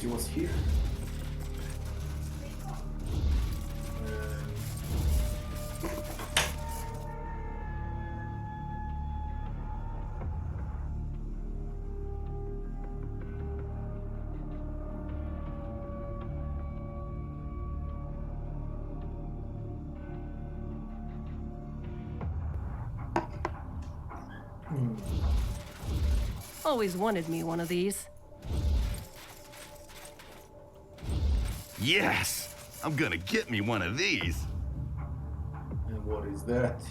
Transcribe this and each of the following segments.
he was here. Always wanted me one of these. Yes! I'm gonna get me one of these. And what is that?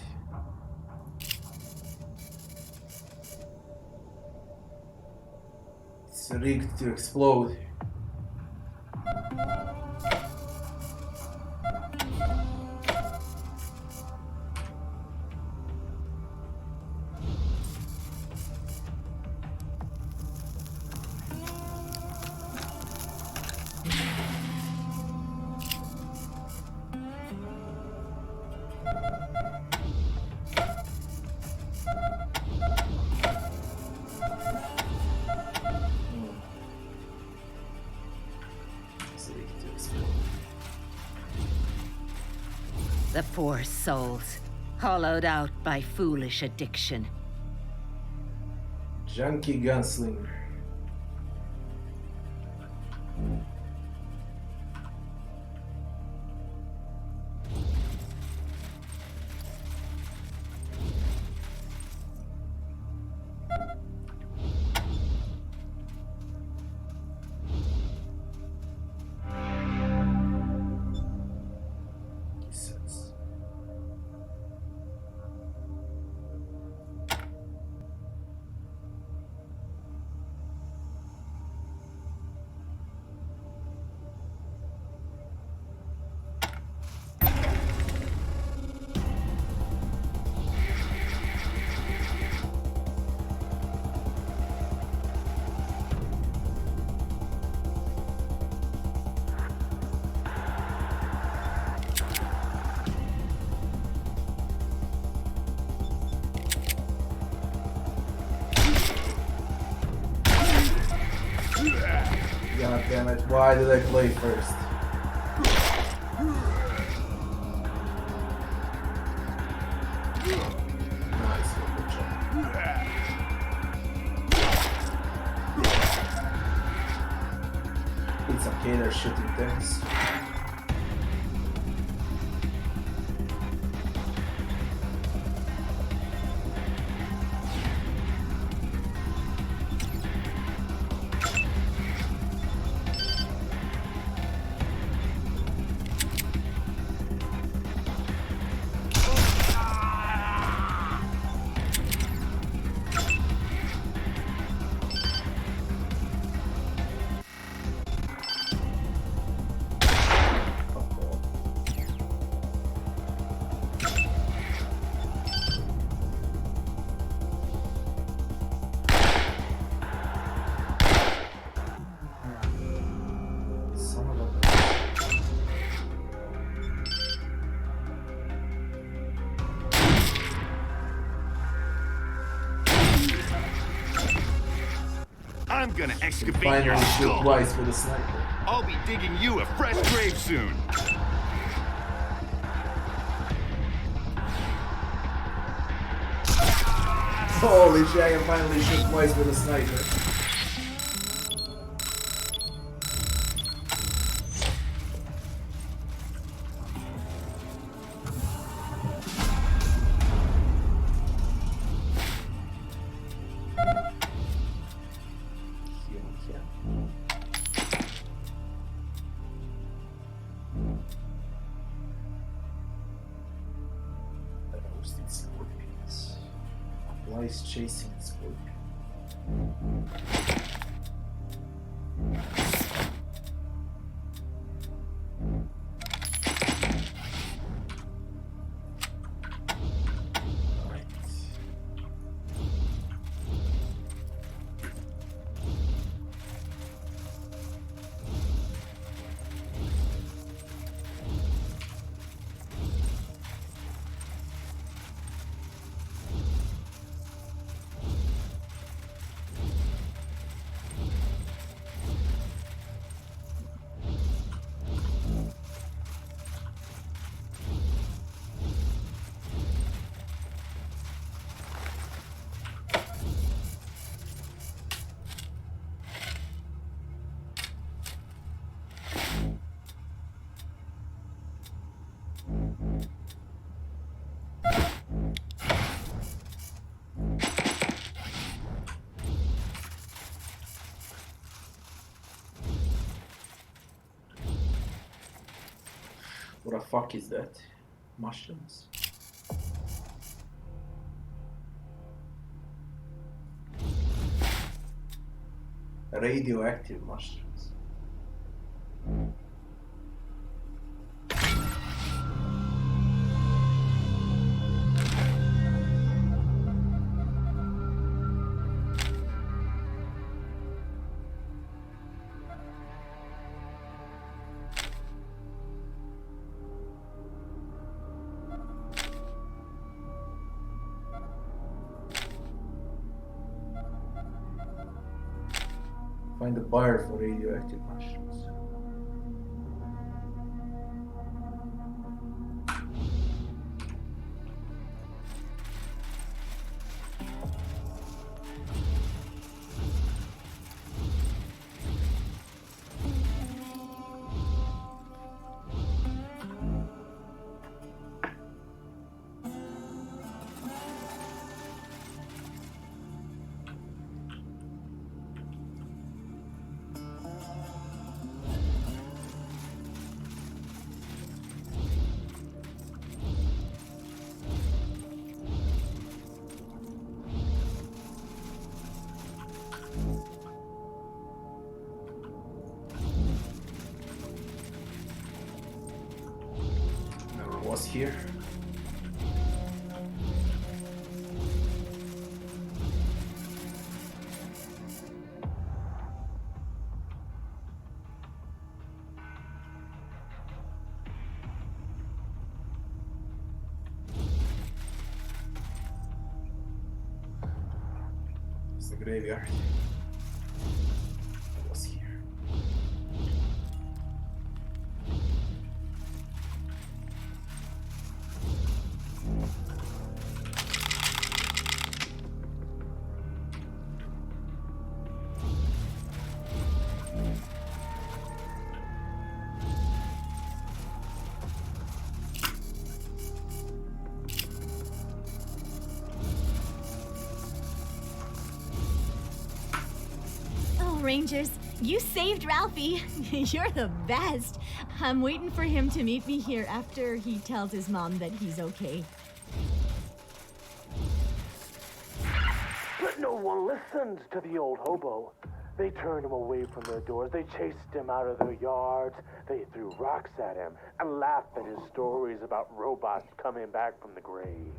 It's rigged to explode. The poor souls, hollowed out by foolish addiction. Junkie gunslinger. God damn it, why did I play first? Nice, good job. It's okay, they're shooting things. I'm gonna excavate Finally your shoot skull. twice with a sniper. I'll be digging you a fresh grave soon. Holy shit, I can finally shoot twice with a sniper. Roasted scorpions. Lice chasing scorpion. Right. What the fuck is that? Mushrooms? Radioactive mushrooms. Find a buyer for radioactive mushrooms. Never was here. It's the graveyard. I was here. Oh, Rangers, you saved Ralphie. You're the best. I'm waiting for him to meet me here after he tells his mom that he's okay. But no one listened to the old hobo. They turned him away from their doors. They chased him out of their yards. They threw rocks at him and laughed at his stories about robots coming back from the grave.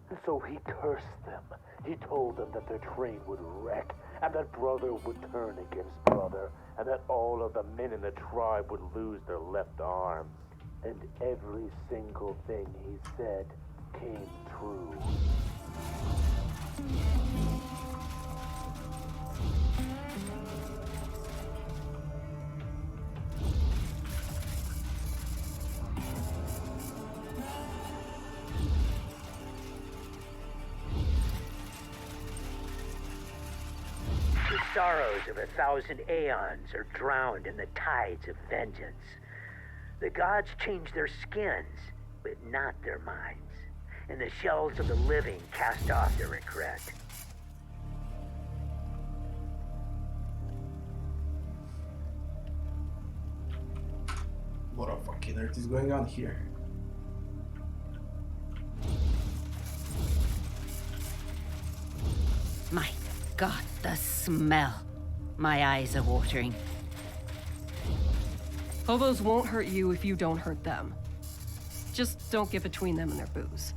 And so he cursed them. He told them that their train would wreck, and that brother would turn against brother, and that all of the men in the tribe would lose their left arms. And every single thing he said came true. The sorrows of 1,000 aeons are drowned in the tides of vengeance. The gods change their skins, but not their minds. And the shells of the living cast off their regret. What a fucking earth is going on here? My God, the smell. My eyes are watering. Hobos won't hurt you if you don't hurt them. Just don't get between them and their booze.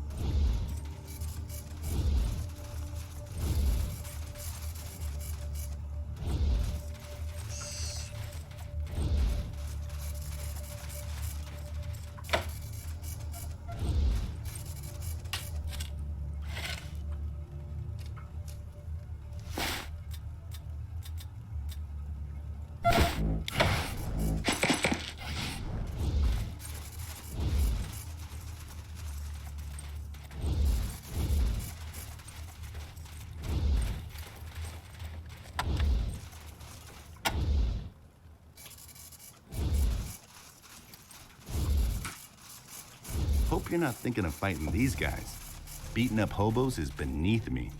Hope you're not thinking of fighting these guys. Beating up hobos is beneath me.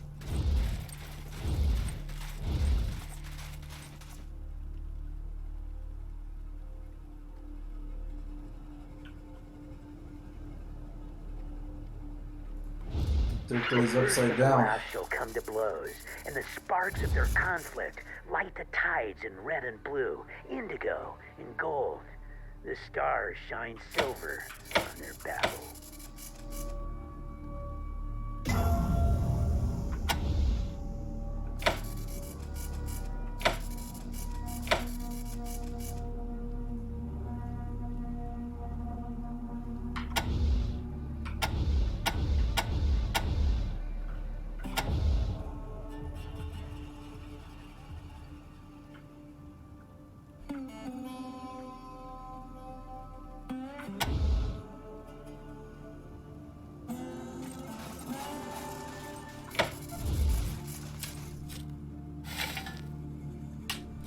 Turtle is First upside of the down. last shall come to blows, and the sparks of their conflict light the tides in red and blue, indigo and gold. The stars shine silver on their battle.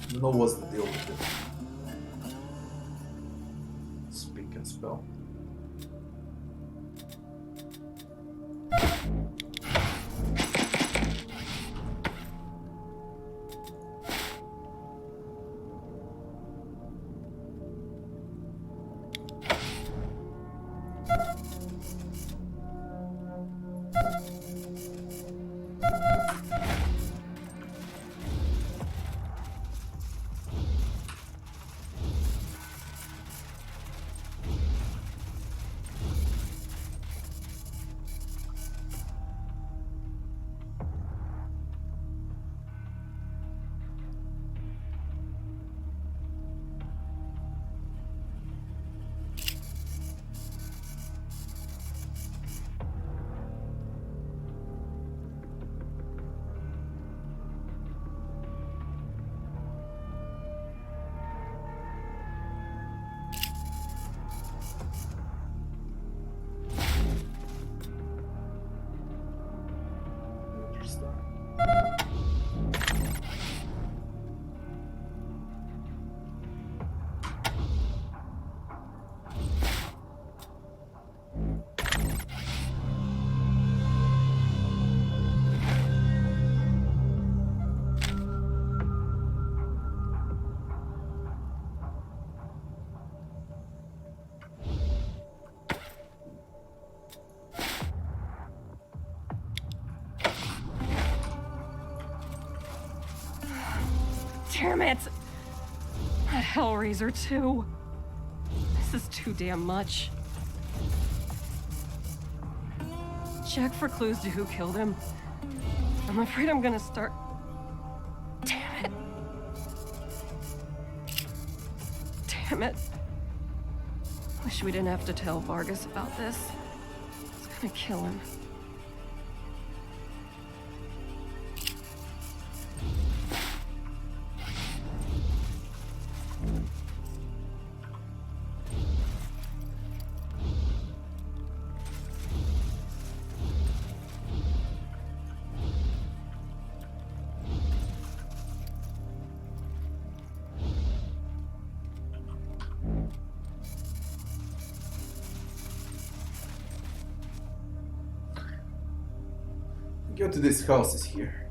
I don't know what's the deal with it. Speak and spell. Damn it! That Hellraiser too. This is too damn much. Check for clues to who killed him. I'm afraid I'm gonna start... Damn it. Damn it. Wish we didn't have to tell Vargas about this. It's gonna kill him. Go to this house is here.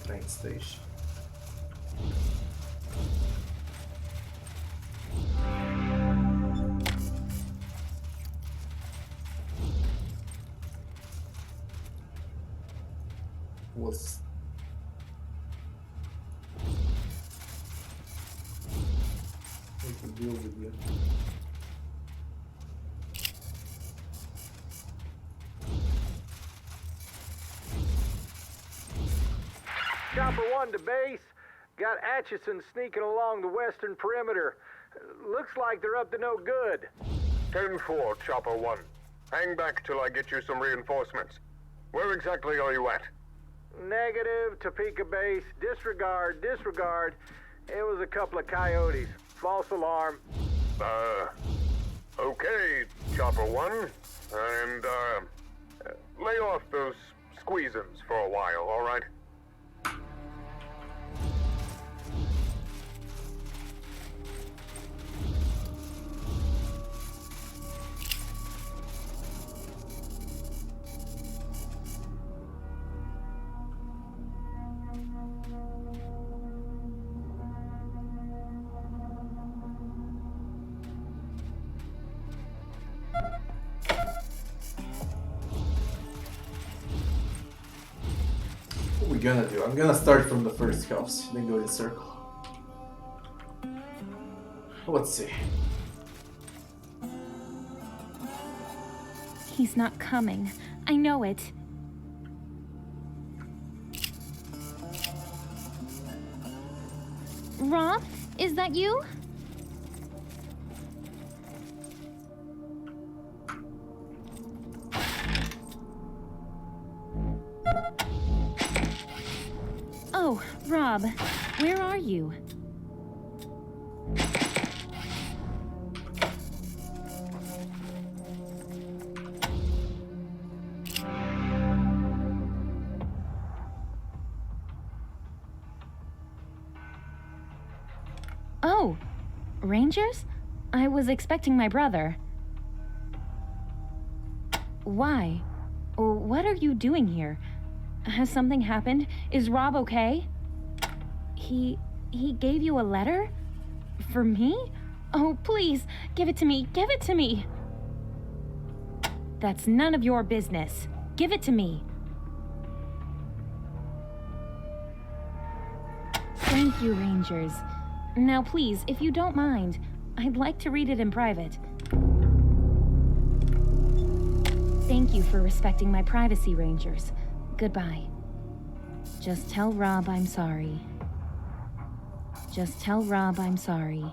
Train station. Was we can deal with you. Chopper 1 to base. Got Atchison sneaking along the western perimeter. Looks like they're up to no good. 10-4, Chopper 1. Hang back till I get you some reinforcements. Where exactly are you at? Negative, Topeka base. Disregard, disregard. It was a couple of coyotes. False alarm. Okay, Chopper 1. And, lay off those squeezins for a while, all right? gonna do? I'm gonna start from the first house, then go in circle. Let's see. He's not coming. I know it. Rob, is that you? Oh, Rob, where are you? Oh, Rangers? I was expecting my brother. Why? What are you doing here? Has something happened? Is Rob okay? He gave you a letter? For me? Oh, please, give it to me. Give it to me. That's none of your business. Give it to me. Thank you, Rangers. Now, please, if you don't mind, I'd like to read it in private. Thank you for respecting my privacy, Rangers. Goodbye. Just tell Rob I'm sorry. Just tell Rob I'm sorry.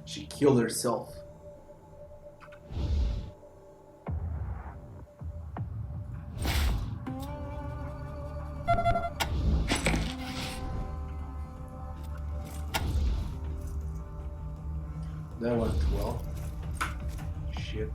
She killed herself. That went well. Shit.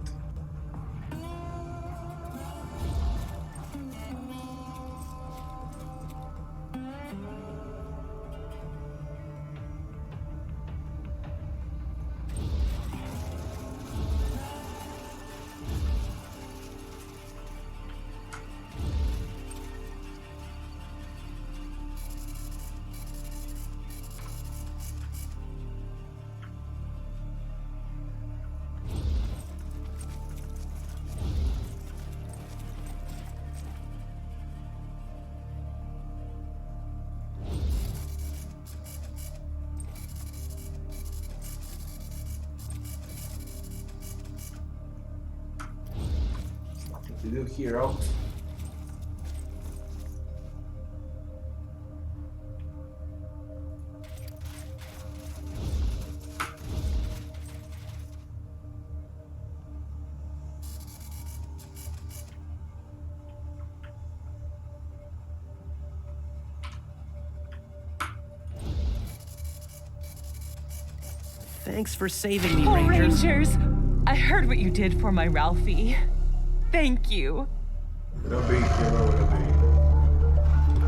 To do here out. Thanks for saving me, Oh, Rangers. Rangers! I heard what you did for my Ralphie. Thank you.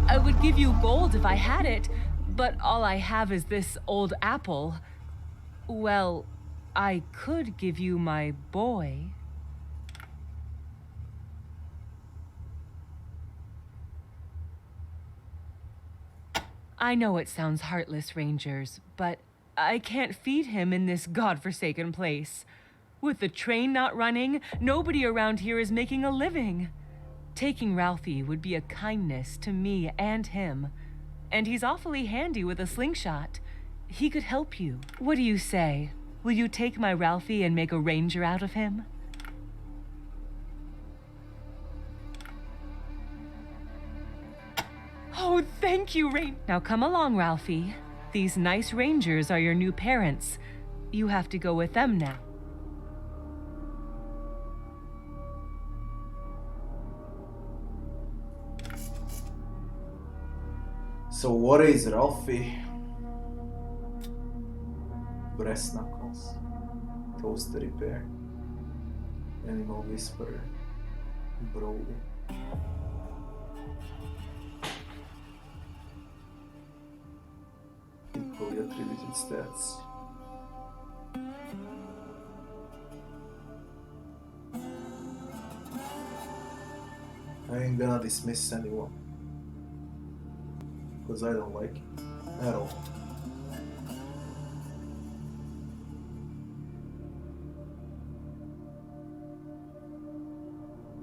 I would give you gold if I had it, but all I have is this old apple. Well, I could give you my boy. I know it sounds heartless, Rangers, but I can't feed him in this godforsaken place. With the train not running, nobody around here is making a living. Taking Ralphie would be a kindness to me and him. And he's awfully handy with a slingshot. He could help you. What do you say? Will you take my Ralphie and make a ranger out of him? Oh, thank you, Now come along, Ralphie. These nice rangers are your new parents. You have to go with them now. So what is Ralphie? Breast knuckles, toaster repair, animal whisperer, Broly. Equally attributed stats. I ain't gonna dismiss anyone. Because I don't like it. At all.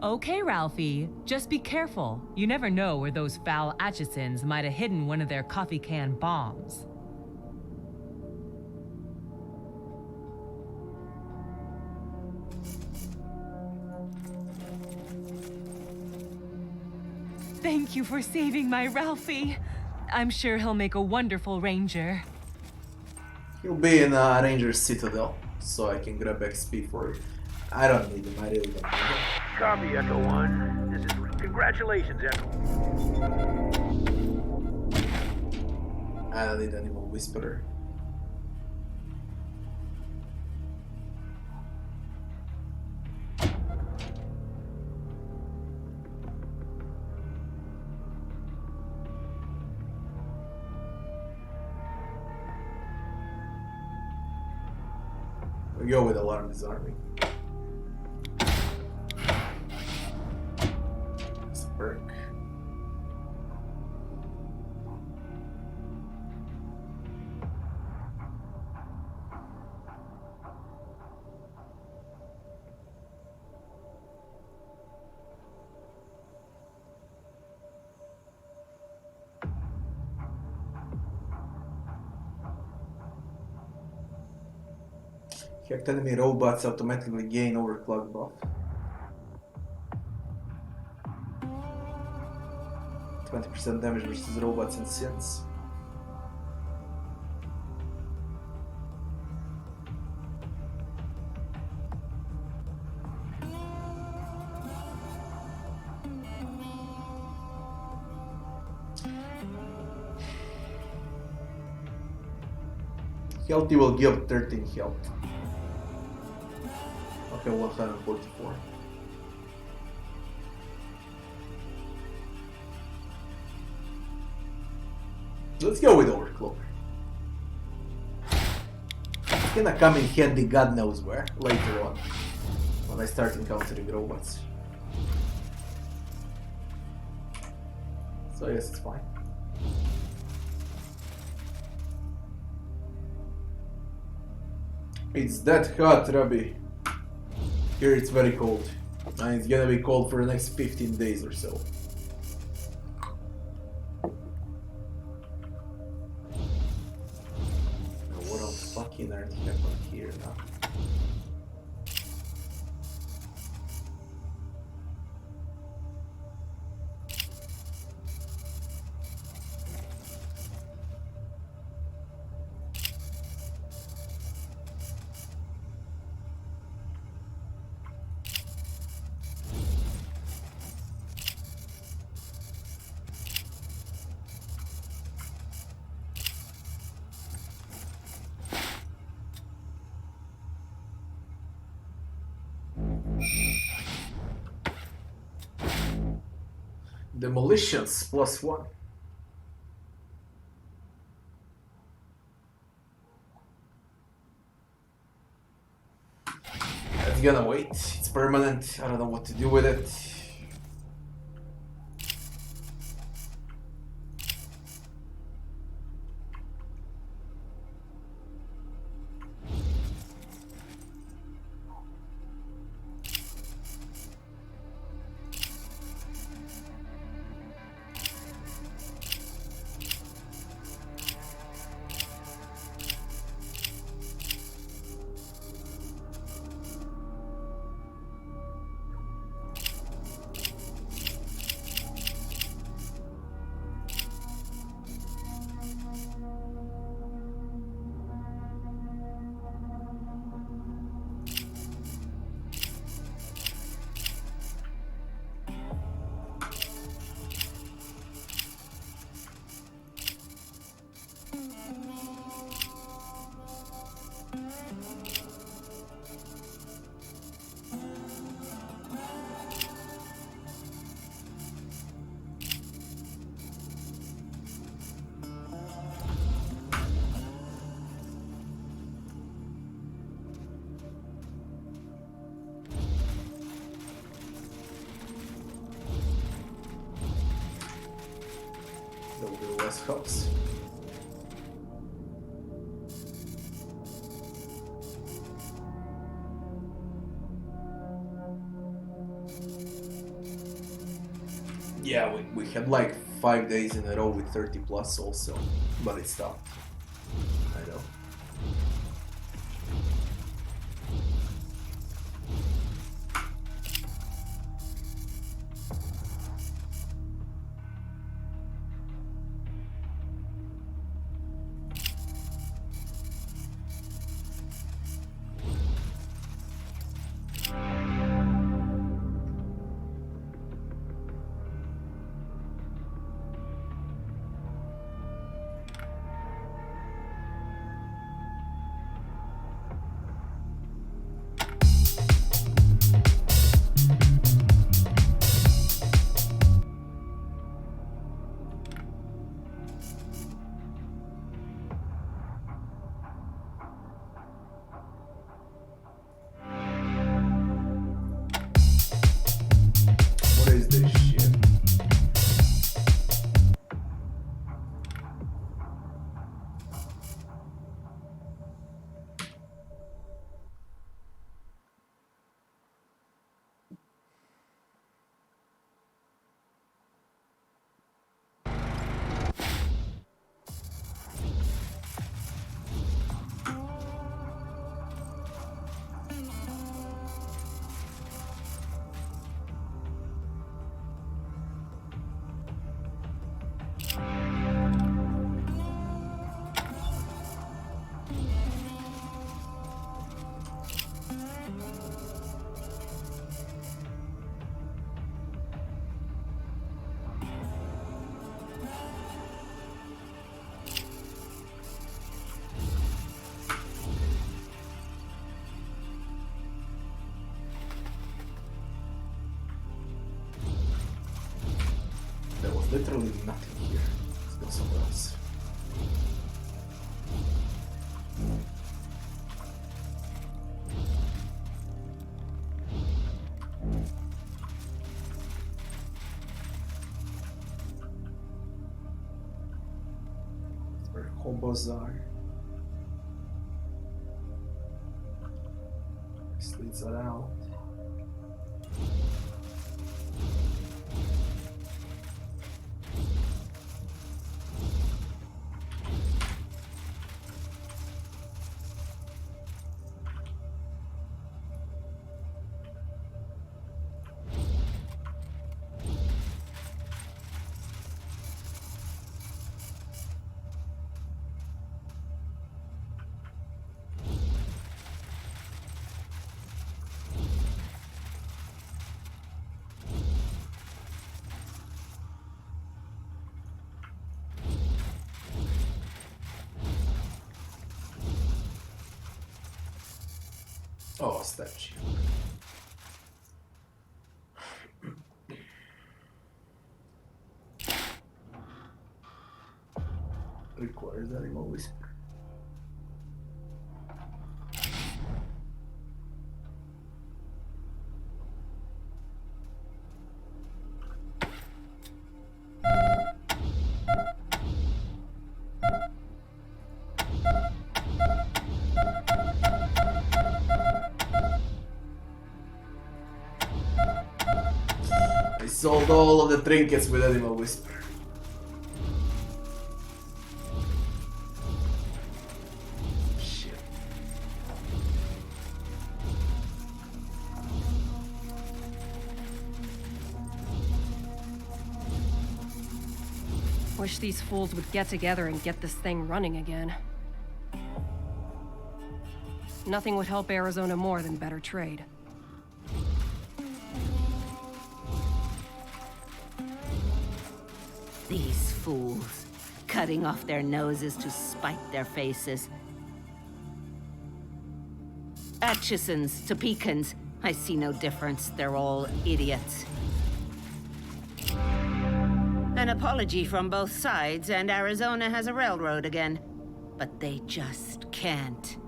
Okay, Ralphie, just be careful. You never know where those foul Atchisons might have hidden one of their coffee can bombs. Thank you for saving my Ralphie. I'm sure he'll make a wonderful ranger. He'll be in Ranger's Citadel, so I can grab XP for it. I don't need him, I really don't need him. Copy, Echo 1. This is... Congratulations, Echo. I don't need any more Whisperer. We go with Alarm Disarming. It's a perk. Hacked enemy robots automatically gain overclock buff. 20% damage versus robots and synths. Healthy will give 13 health. Okay, 144. Let's go with Overcloak. It's gonna come in handy God knows where later on when I start encountering robots. So yes, it's fine. It's that hot, Robbie. Here it's very cold. And it's gonna be cold for the next 15 days or so. Now what on fucking earth happened here now? Demolitions +1. It's gonna wait. It's permanent. I don't know what to do with it. House. Yeah, we had like 5 days in a row with 30 plus also, but it stopped. I know. What is this shit? There was literally nothing here. Let's go somewhere else. That's where hobos are. This leads around. Oh, a statue. Requires animal whisper. I sold all of the trinkets with Animal Whisper. Shit. Wish these fools would get together and get this thing running again. Nothing would help Arizona more than better trade. These fools, cutting off their noses to spite their faces. Atchisons to Pecans, I see no difference. They're all idiots. An apology from both sides, and Arizona has a railroad again. But they just can't.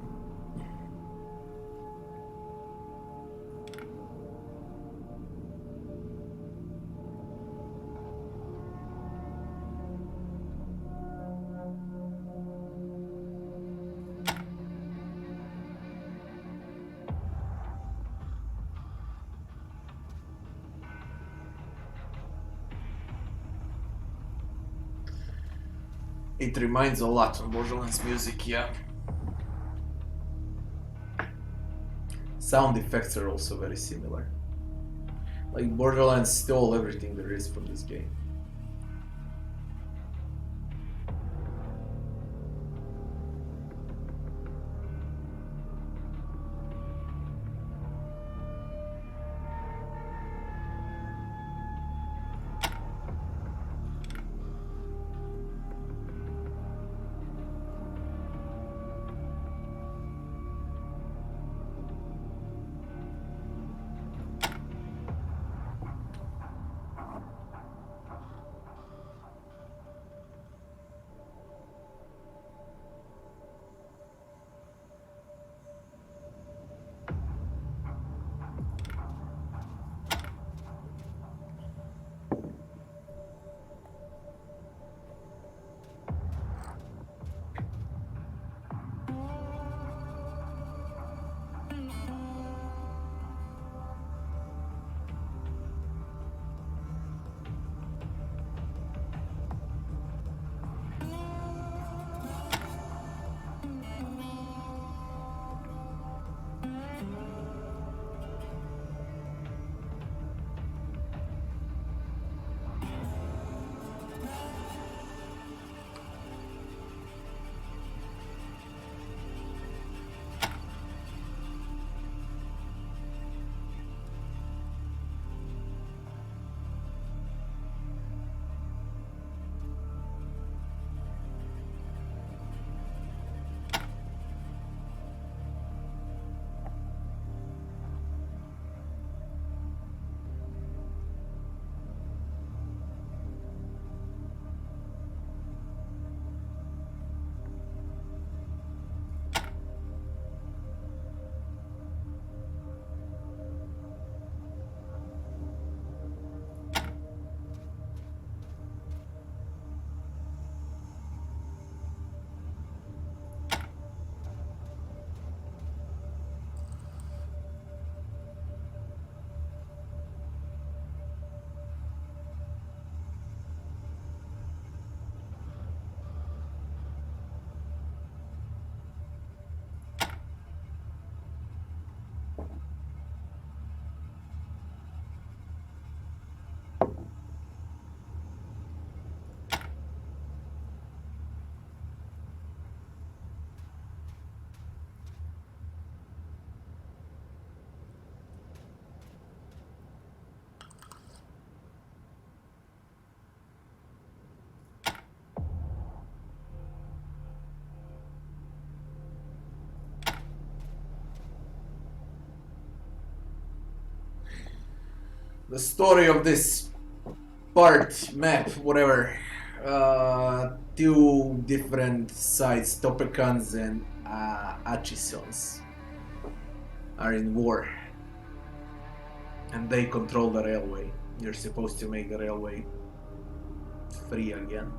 It reminds a lot of Borderlands music, yeah. Sound effects are also very similar. Like Borderlands stole everything there is from this game. The story of this part, map, whatever. Two different sides, Topekans and Atchisons, are in war. And they control the railway. You're supposed to make the railway free again.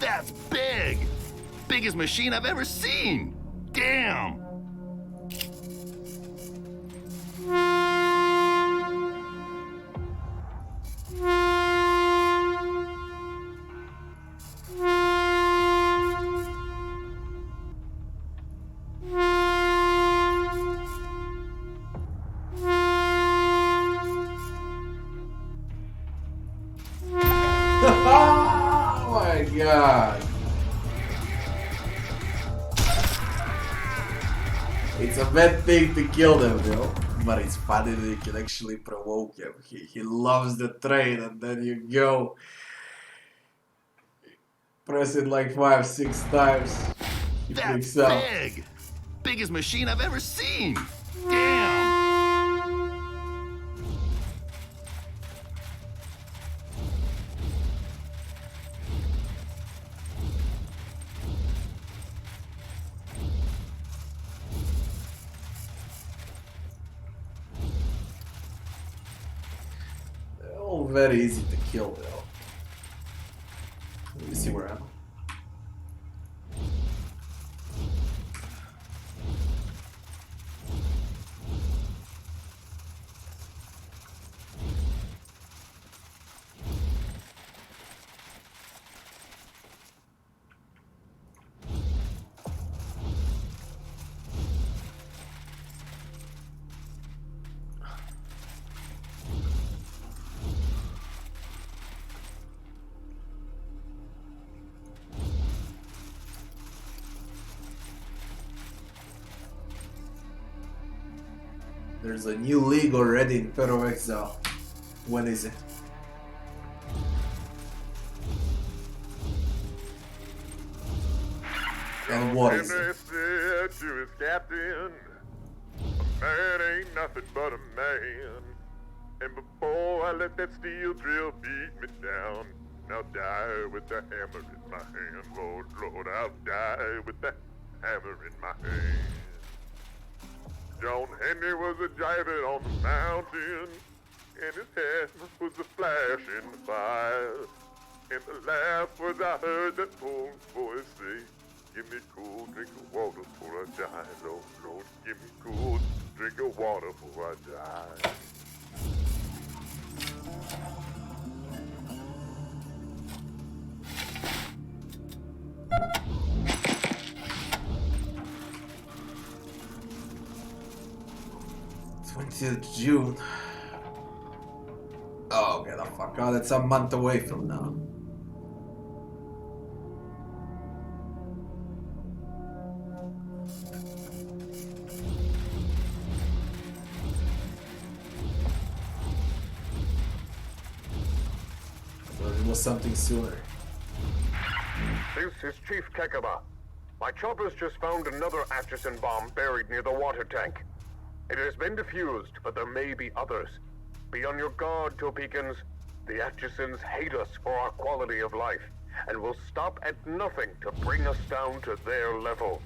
That's big! Biggest machine I've ever seen! Damn! Oh my god! It's a bad thing to kill them, but it's funny that you can actually provoke him. He loves the train, and then you go press it like 5-6 times. He freaks out. Big! Biggest machine I've ever seen! Damn! They're all very easy to kill, though. Let me see where I am. There's a new league already in post-exile. When is it? And what is it? Said to his captain, a man ain't nothing but a man. And before I let that steel drill beat me down, I'll die with the hammer in my hand. Lord, Lord, I'll die with the hammer in my hand. John Henry was a driving on the mountain, and his head was a flash in the fire. And the last words I heard that old voice say, give me cool drink of water before I die. Lord, Lord, give me cool drink of water before I die. June. Oh, get the fuck out. It's a month away from now. So it was something sooner. This is Chief Kekaba. My choppers just found another Atchison bomb buried near the water tank. It has been defused, but there may be others. Be on your guard, Topekans. The Atchisons hate us for our quality of life, and will stop at nothing to bring us down to their level.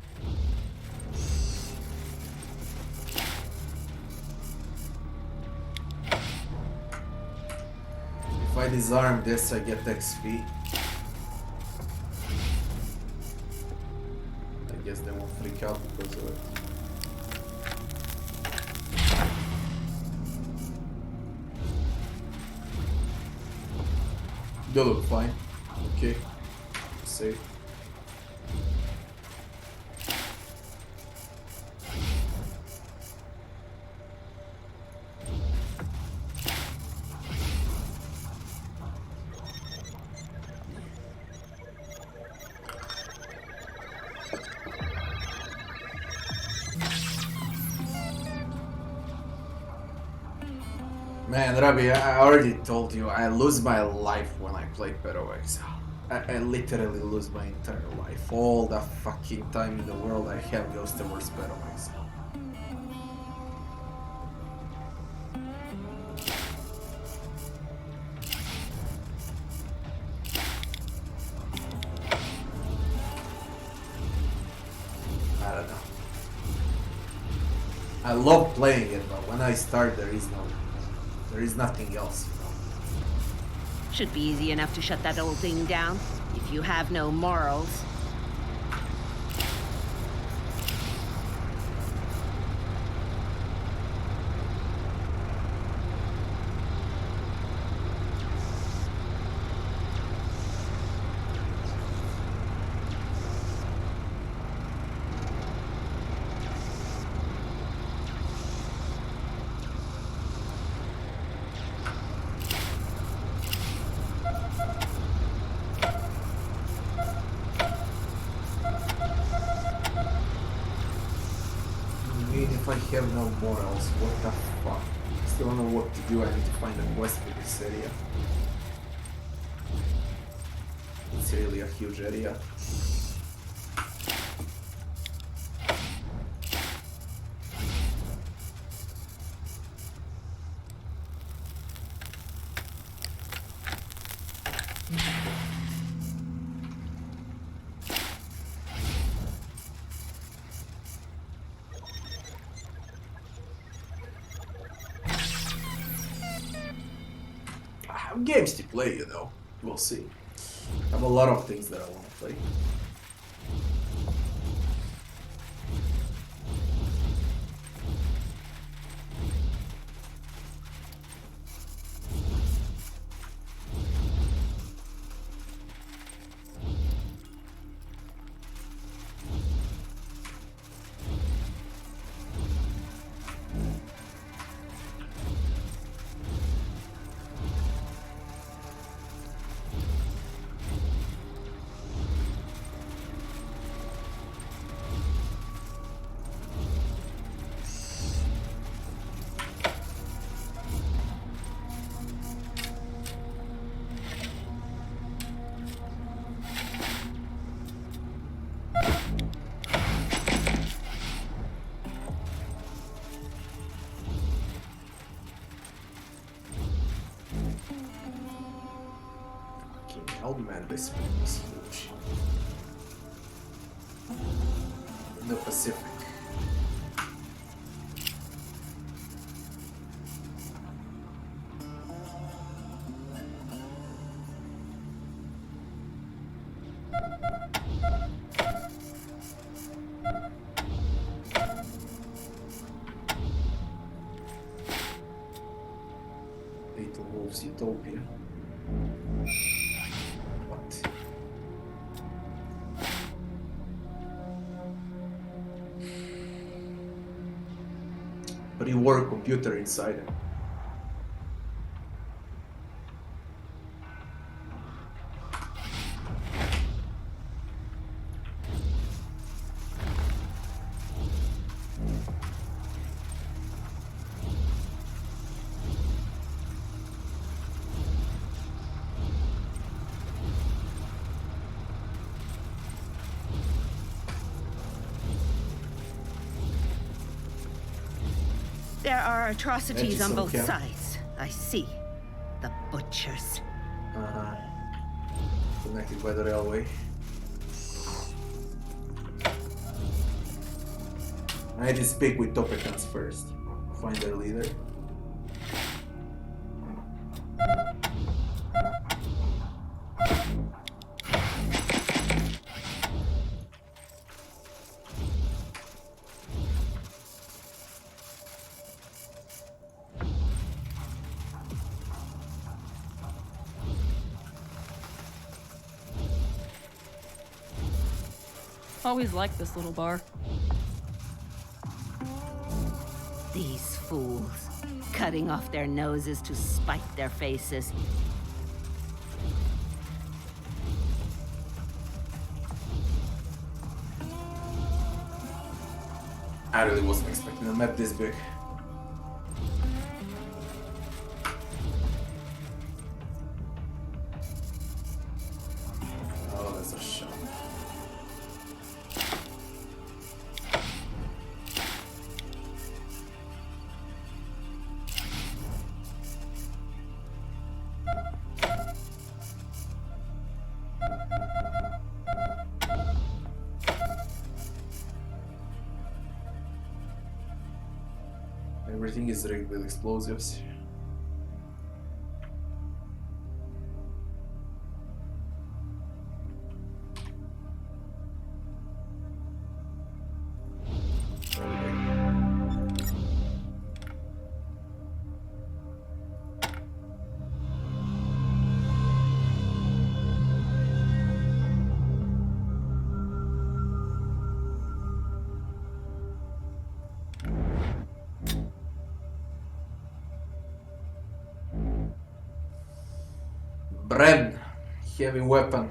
If I disarm this, I get XP. I guess they won't freak out because of it. You look fine. Okay. Safe. Man, Rabi, I already told you, I lose my life when I play post-exile. I literally lose my entire life. All the fucking time in the world I have goes towards post-exile. I don't know. I love playing it, but when I start there is nothing else. Should be easy enough to shut that old thing down, if you have no morals. have no morals. What the fuck? Still don't know what to do. I need to find a quest for this area. It's really a huge area. I have games to play, you know. We'll see. I have a lot of things that I want to play. Oh man, this thing is huge. In the Pacific. Little Wolves Utopia. But you wore a computer inside it. There are atrocities on both camp. sides. I see. The butchers. Connected by the railway. I need to speak with Topekans first. Find their leader. Always liked this little bar. These fools, cutting off their noses to spite their faces. I really wasn't expecting a map this big. Oh, that's a shot. Everything is rigged with explosives. Bren, heavy weapon.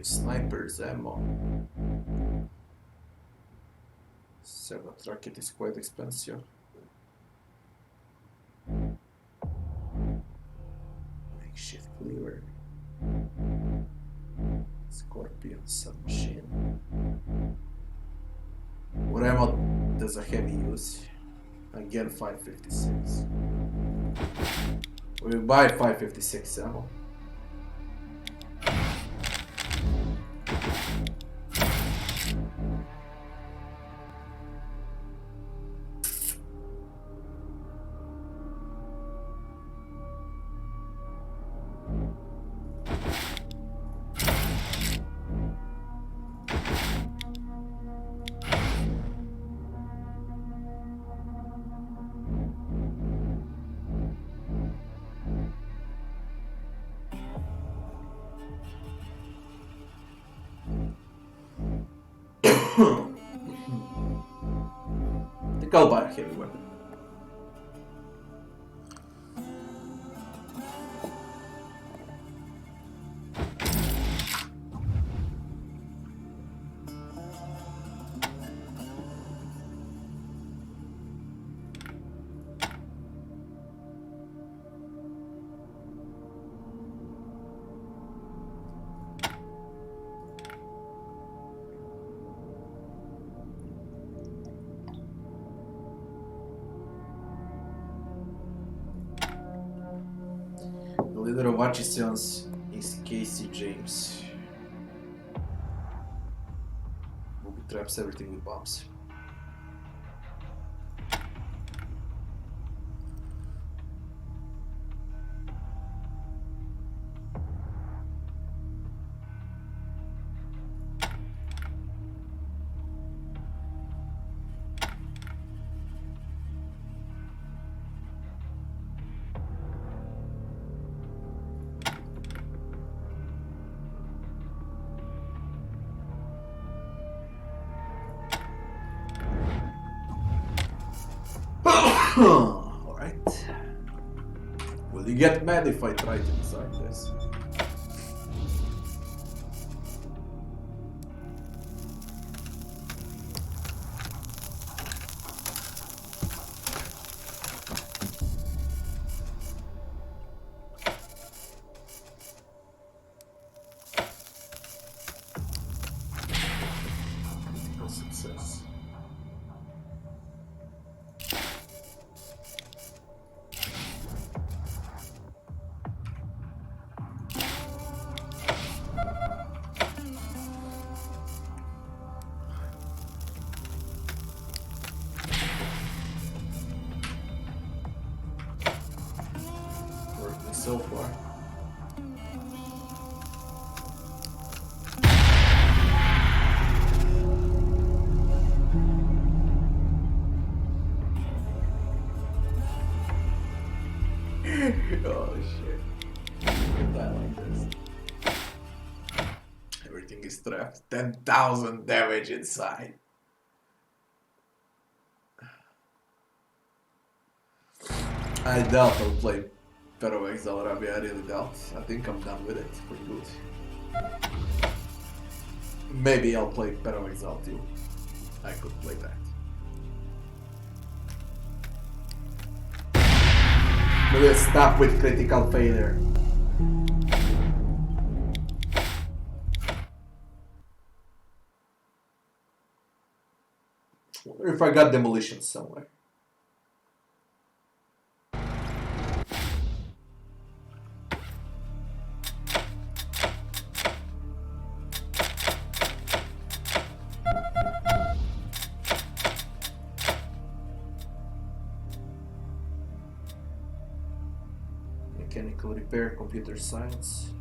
Sniper's ammo. 7th rocket is quite expensive. Makeshift cleaver. Scorpion submachine. What ammo does a heavy use? Again 556. We buy 556 ammo. I think I'll buy a heavy weapon. The leader of Atchisons is Casey James. Booby traps everything with bombs. Alright. Will you get mad if I try to design this? Critical success. So far. Oh shit. I like this. Everything is trapped. 10,000 damage inside. I doubt I'll play inXile Rabbi, I really doubt. I think I'm done with it for good. Maybe I'll play inXile too. I could play that. But let's stop with critical failure. Wonder if I got demolition somewhere. Mechanical repair, computer science.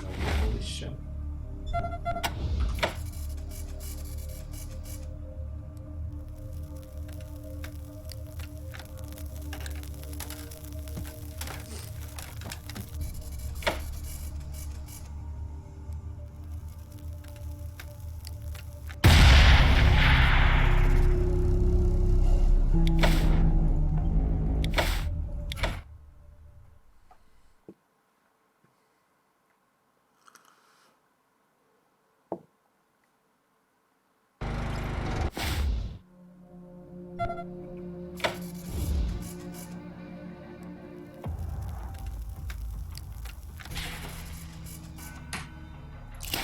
No demolition.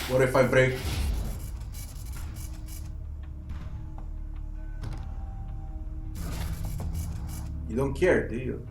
What if I break? You don't care, do you?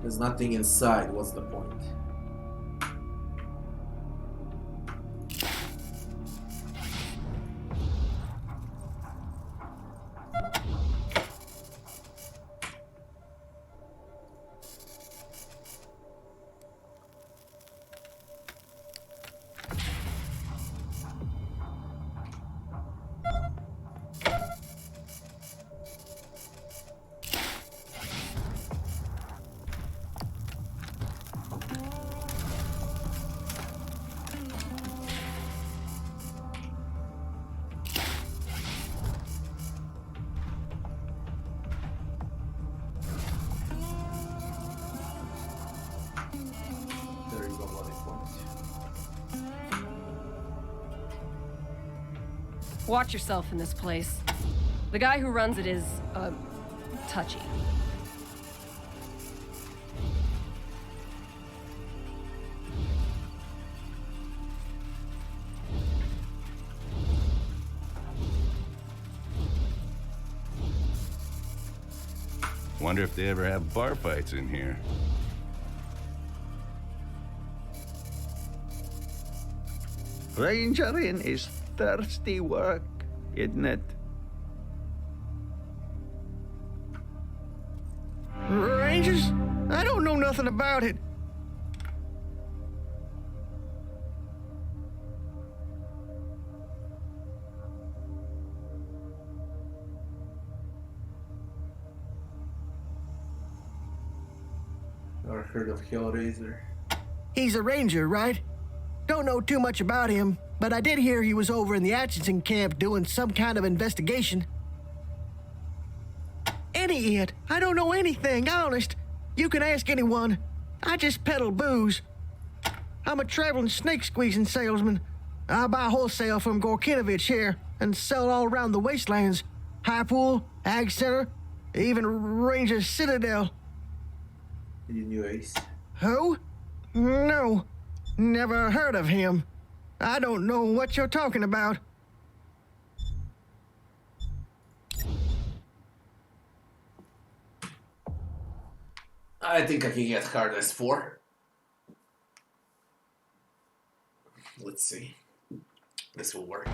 There's nothing inside, what's the point? Watch yourself in this place. The guy who runs it is, touchy. Wonder if they ever have bar fights in here. Rangering is thirsty work, isn't it? Rangers? I don't know nothing about it. Never heard of Hellraiser. He's a ranger, right? Don't know too much about him, but I did hear he was over in the Atchison camp doing some kind of investigation. An idiot. I don't know anything, honest. You can ask anyone. I just peddle booze. I'm a traveling snake-squeezing salesman. I buy wholesale from Gorkinovich here and sell all around the Wastelands. High Pool, Ag Center, even Ranger Citadel. You knew Ace? Who? No. Never heard of him. I don't know what you're talking about. I think I can get hardest 4. Let's see. This will work.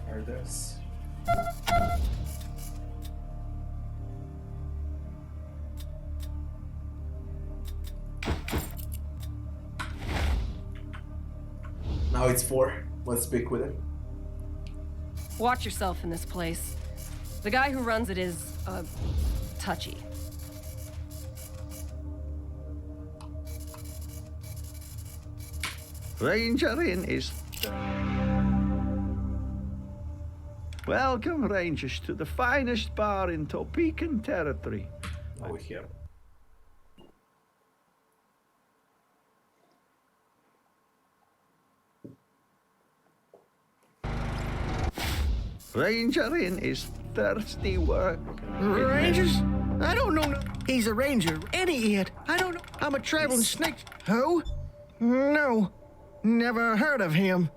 Hardest. Now it's 4. Let's speak with him. Watch yourself in this place. The guy who runs it is, touchy. Rangering is... Welcome, Rangers, to the finest bar in Topeka territory. Over here. Rangering is thirsty work. Rangers? I don't know. He's a ranger. An idiot. I don't know. I'm a traveling snake. Who? No. Never heard of him.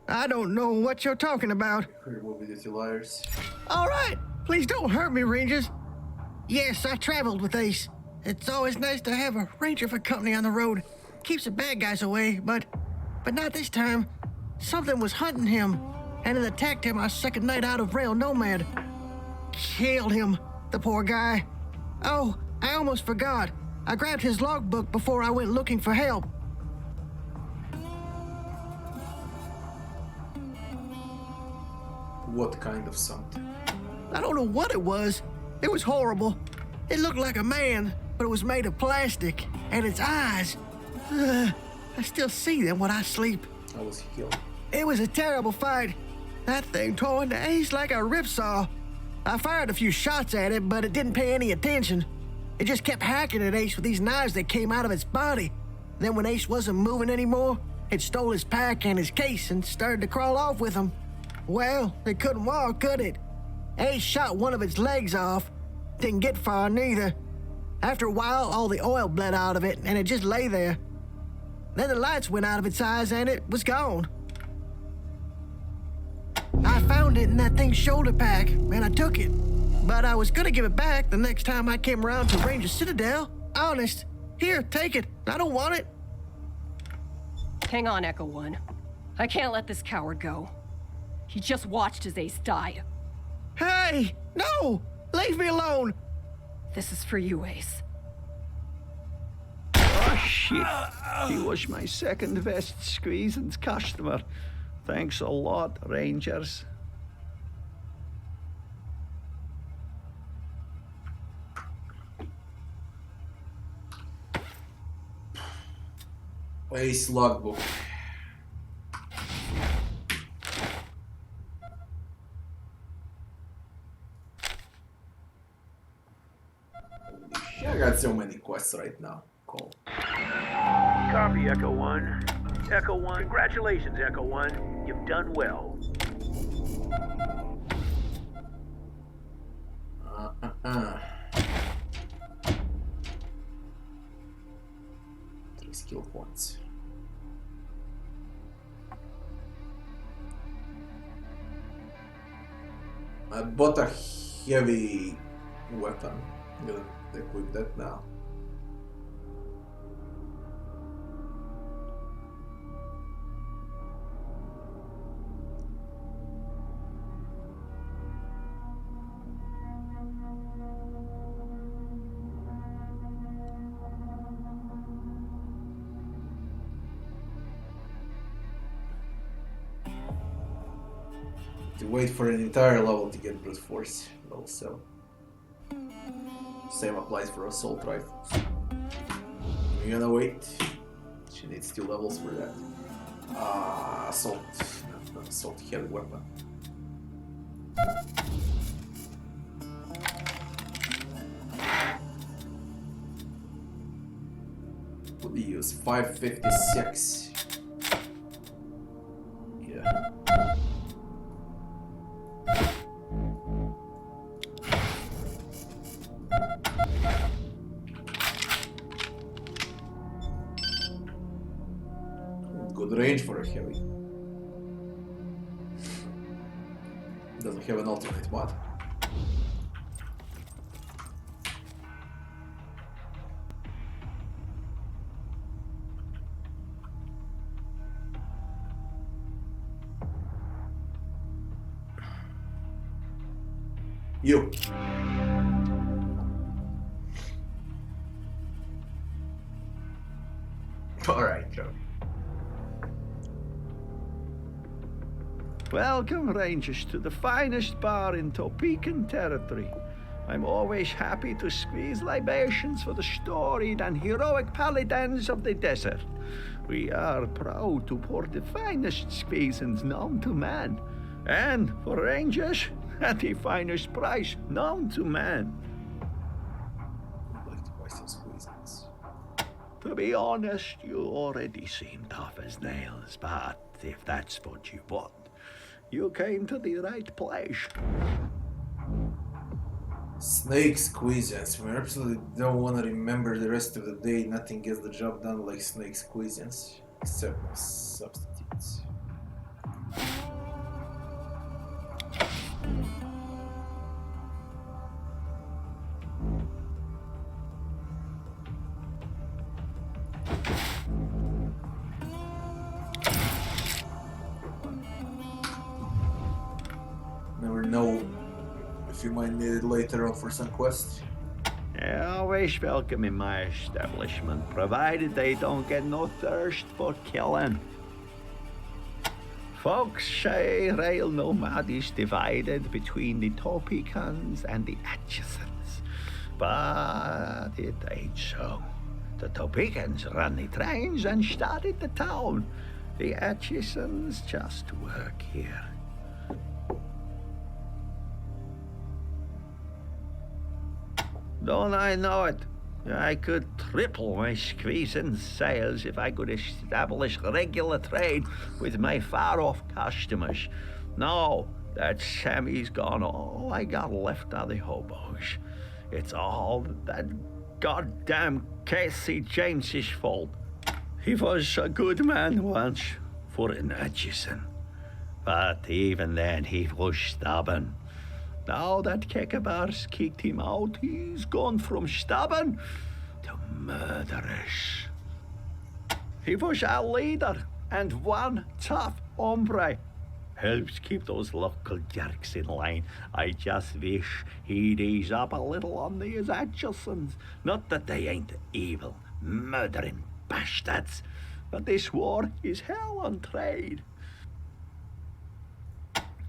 I don't know what you're talking about. Remove the 2 liars. All right. Please don't hurt me, Rangers. Yes, I traveled with Ace. It's always nice to have a ranger for company on the road. Keeps the bad guys away, but not this time. Something was hunting him, and it attacked him our second night out of Rail Nomad. Killed him, the poor guy. Oh, I almost forgot. I grabbed his logbook before I went looking for help. What kind of something? I don't know what it was. It was horrible. It looked like a man, but it was made of plastic. And its eyes, I still see them when I sleep. I was killed. It was a terrible fight. That thing tore into Ace like a ripsaw. I fired a few shots at it, but it didn't pay any attention. It just kept hacking at Ace with these knives that came out of its body. Then when Ace wasn't moving anymore, it stole his pack and his case and started to crawl off with them. Well, it couldn't walk, could it? Ace shot one of its legs off. Didn't get far neither. After a while, all the oil bled out of it, and it just lay there. Then the lights went out of its eyes, and it was gone. I found it in that thing's shoulder pack, and I took it. But I was gonna give it back the next time I came around to Ranger Citadel. Honest. Here, take it. I don't want it. Hang on, Echo One. I can't let this coward go. He just watched his ace die. Hey! No! Leave me alone! This is for you, Ace. Oh, shit. He was my second best squeezins customer. Thanks a lot, Rangers. Ace logbook. I got so many quests right now. Cool. Copy, Echo One. Echo One, congratulations, Echo One. You've done well. Skill points. I bought a heavy weapon. I'm gonna equip that now. To wait for an entire level to get brute force level 7. Same applies for assault rifles. We're gonna wait. She needs 2 levels for that. Assault, not assault, heavy weapon. What do you use? 556. Yeah. Good range for a heavy. Doesn't have an alternate mod. You. Alright, Joe. Welcome, Rangers, to the finest bar in Topeka territory. I'm always happy to squeeze libations for the storied and heroic paladins of the desert. We are proud to pour the finest squeezins known to man. And for Rangers, at the finest price known to man. I'd like to buy some squeezins. To be honest, you already seem tough as nails, but if that's what you want, you came to the right place. Snake squeezins. We absolutely don't want to remember the rest of the day. Nothing gets the job done like snake squeezins, except my substitutes. Never know if you might need it later on for some quest. Yeah, always welcome in my establishment, provided they don't get no thirst for killing. Folks say rail nomad is divided between the Topicans and the Atchisons, but it ain't so. The Topicans run the trains and started the town. The Atchisons just work here. Don't I know it? I could triple my squeezing sales if I could establish regular trade with my far-off customers. No, that Sammy's gone. All I got left are the hobos. It's all that goddamn Casey James's fault. He was a good man once for an Atchison, but even then he was stubborn. Now that Kekabar's kicked him out, he's gone from stubborn to murderous. He was our leader and one tough hombre. Helps keep those local jerks in line. I just wish he'd ease up a little on these Atchisons. Not that they ain't evil, murdering bastards, but this war is hell on trade.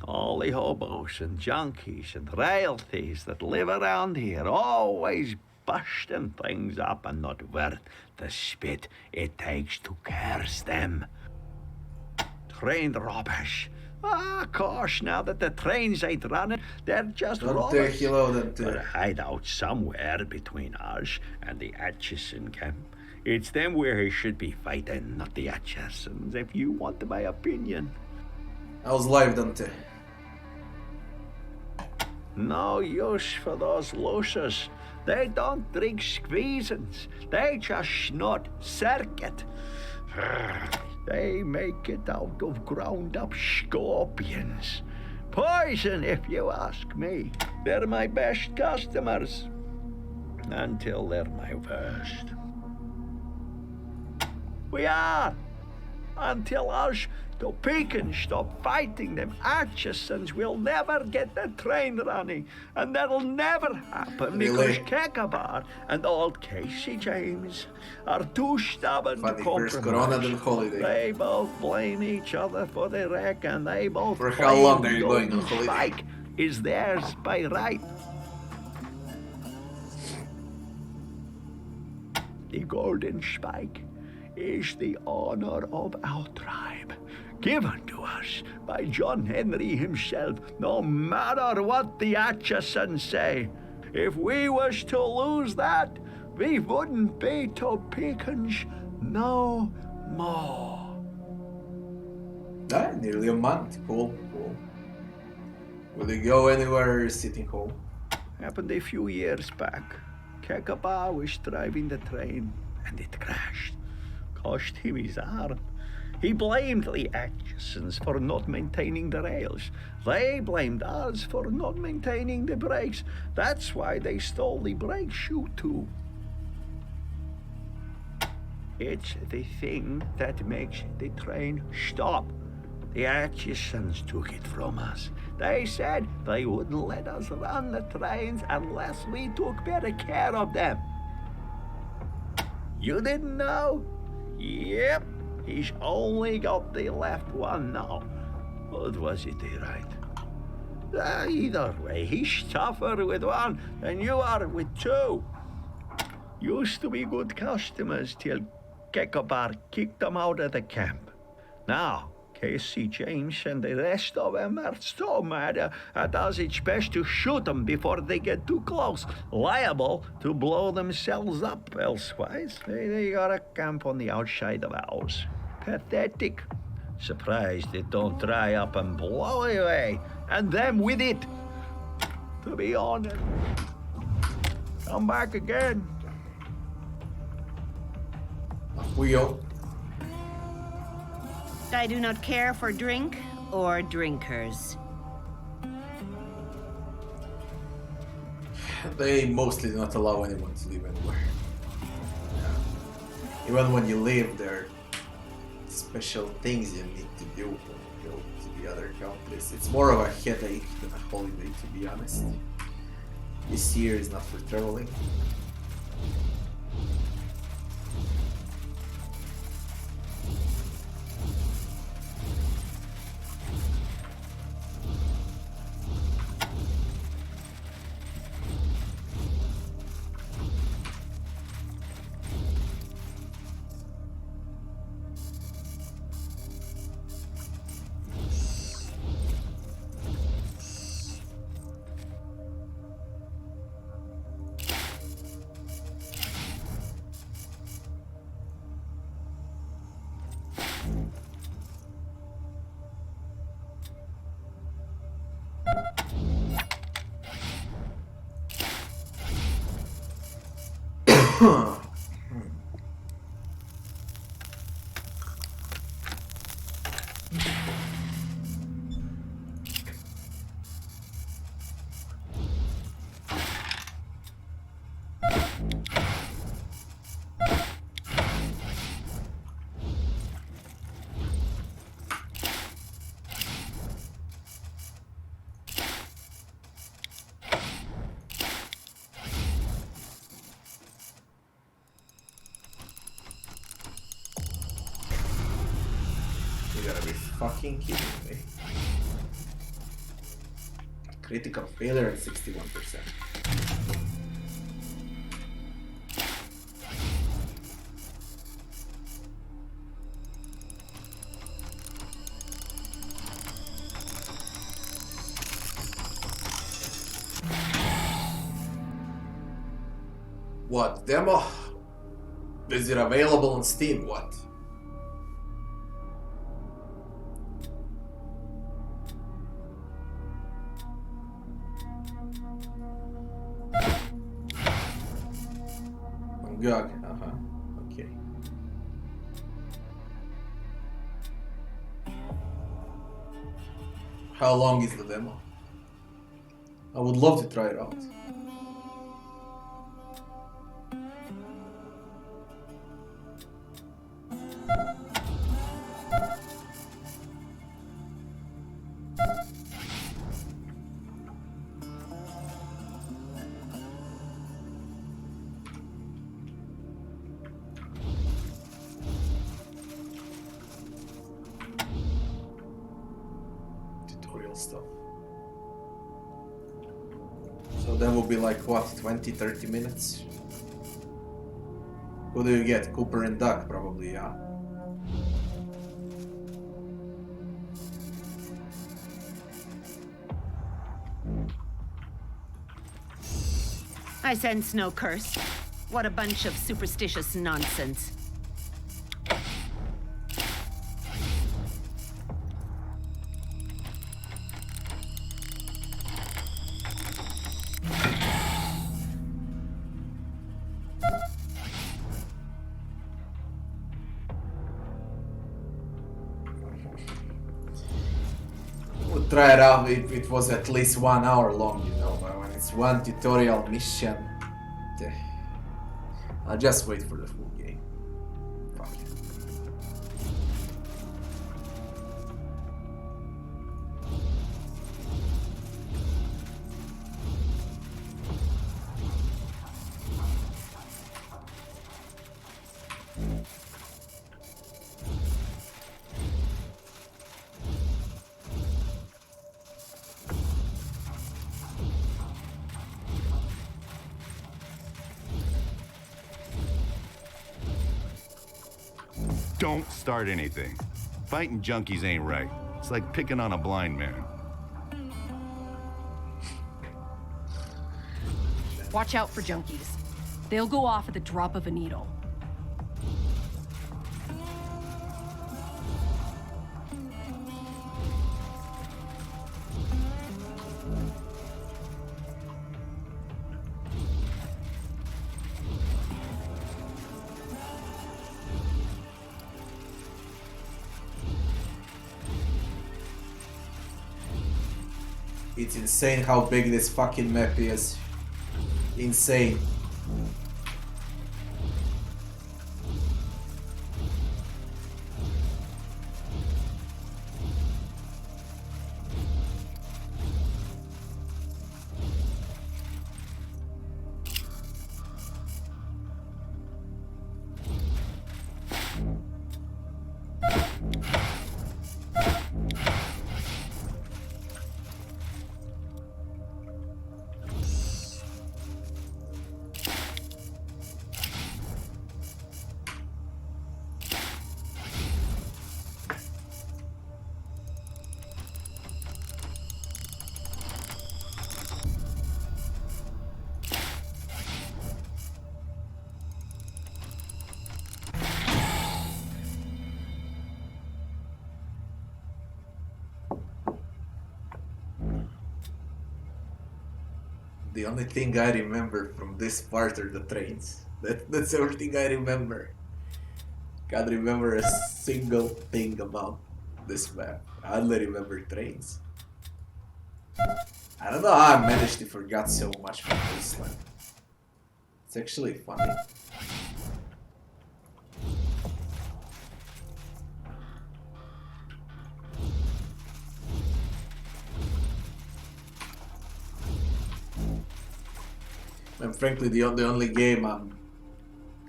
All the hobos and junkies and rail thieves that live around here always busting things up and not worth the spit it takes to curse them. Train robbers. Of course, now that the trains ain't running, they're just robbers. But a hideout somewhere between us and the Atchison camp. It's them where he should be fighting, not the Atchisons, if you want my opinion. How's life, Dante? No use for those losers. They don't drink squeezins. They just snort circuit. They make it out of ground-up scorpions. Poison, if you ask me. They're my best customers. Until they're my worst. We are. Until us Topekans stop fighting them Atchisons, we'll never get the train running. And that'll never happen because Kekabar and old Casey James are too stubborn to compromise. They both blame each other for the wreck, and they both For how long are you claim going on the holiday? spike is theirs by right. The golden spike is the honor of our tribe, given to us by John Henry himself, no matter what the Atchisons say. If we was to lose that, we wouldn't be Topekans no more. Nearly a month. Cool. Will you go anywhere or sitting home? Happened a few years back. Kekaba was driving the train and it crashed. Cost him his arm. He blamed the Atchisons for not maintaining the rails. They blamed us for not maintaining the brakes. That's why they stole the brake shoe too. It's the thing that makes the train stop. The Atchisons took it from us. They said they wouldn't let us run the trains unless we took better care of them. You didn't know? Yep, he's only got the left one now. Or was it the right? Either way, he's tougher with one than you are with two. Used to be good customers till Kekabar kicked them out of the camp. Now, Casey James and the rest of them are so mad at us it's best to shoot them before they get too close, liable to blow themselves up elsewise. They got a camp on the outside of ours. Pathetic. Surprised it don't dry up and blow away, and them with it. To be honest, come back again. We go. I do not care for drink or drinkers. They mostly do not allow anyone to live anywhere. Even when you live there, special things you need to do when you go to the other countries. It's more of a headache than a holiday, to be honest. This year is not for traveling. fucking kidding me? Critical failure at 61%. What? Demo? Is it available on Steam? What? On GOG, okay. How long is the demo? I would love to try it out. Stuff. So that will be like what, 20-30 minutes? Who do you get? Cooper and Duck, probably, yeah. I sense no curse. What a bunch of superstitious nonsense. Try it out if it was at least 1 hour long, you know, but when it's one tutorial mission, I'll just wait for the full game. Fuck it. Don't start anything. Fighting junkies ain't right. It's like picking on a blind man. Watch out for junkies. They'll go off at the drop of a needle. It's insane how big this fucking map is. Insane. The only thing I remember from this part are the trains. That's everything I remember. Can't remember a single thing about this map. I only remember trains. I don't know how I managed to forget so much from Wasteland. It's actually funny. And frankly, the only game I'm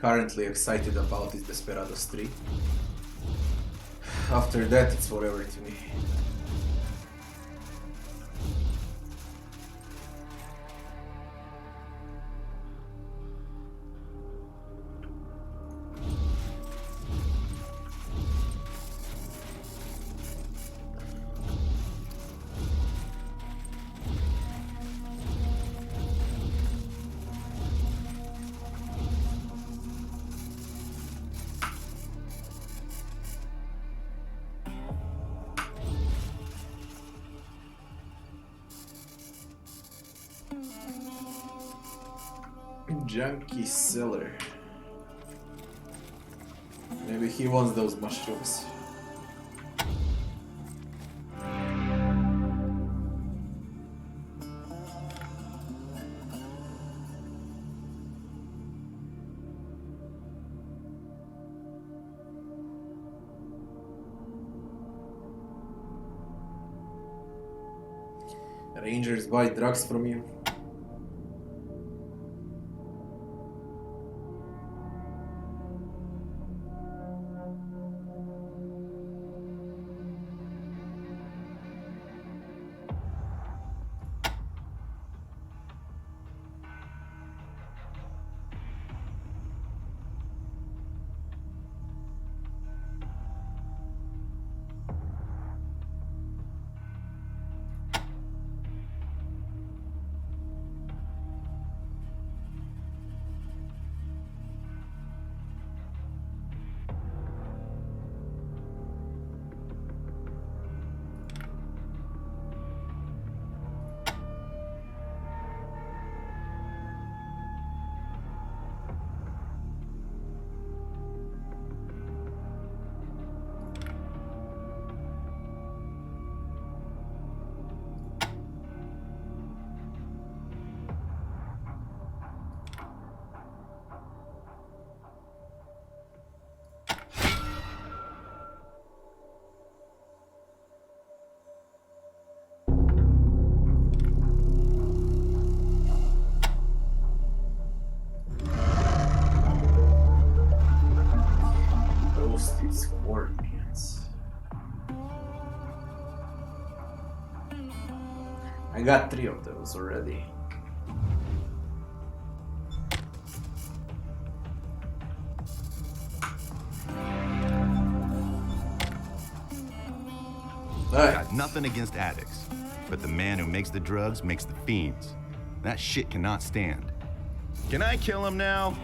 currently excited about is Desperados 3. After that, it's forever to me. Junkie seller. Maybe he wants those mushrooms. Rangers buy drugs from you. I got 3 of those already. Got nothing against addicts, but the man who makes the drugs makes the fiends. That shit cannot stand. Can I kill him now?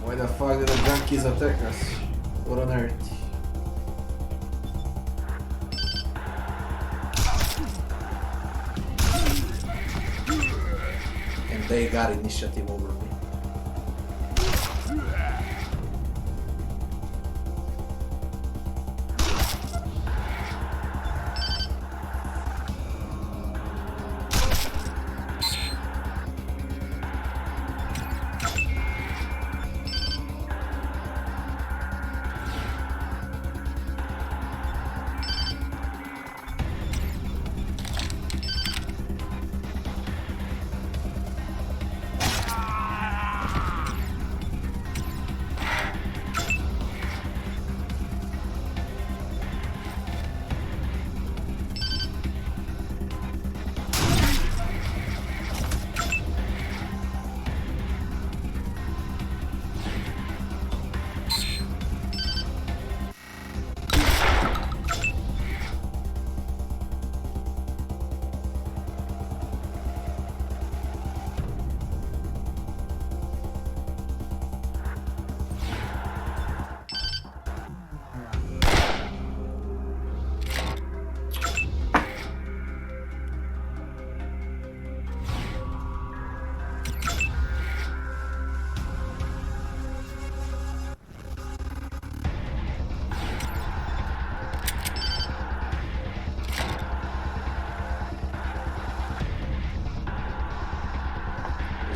Why the fuck did the junkies attack us? What on earth? And they got initiative over me.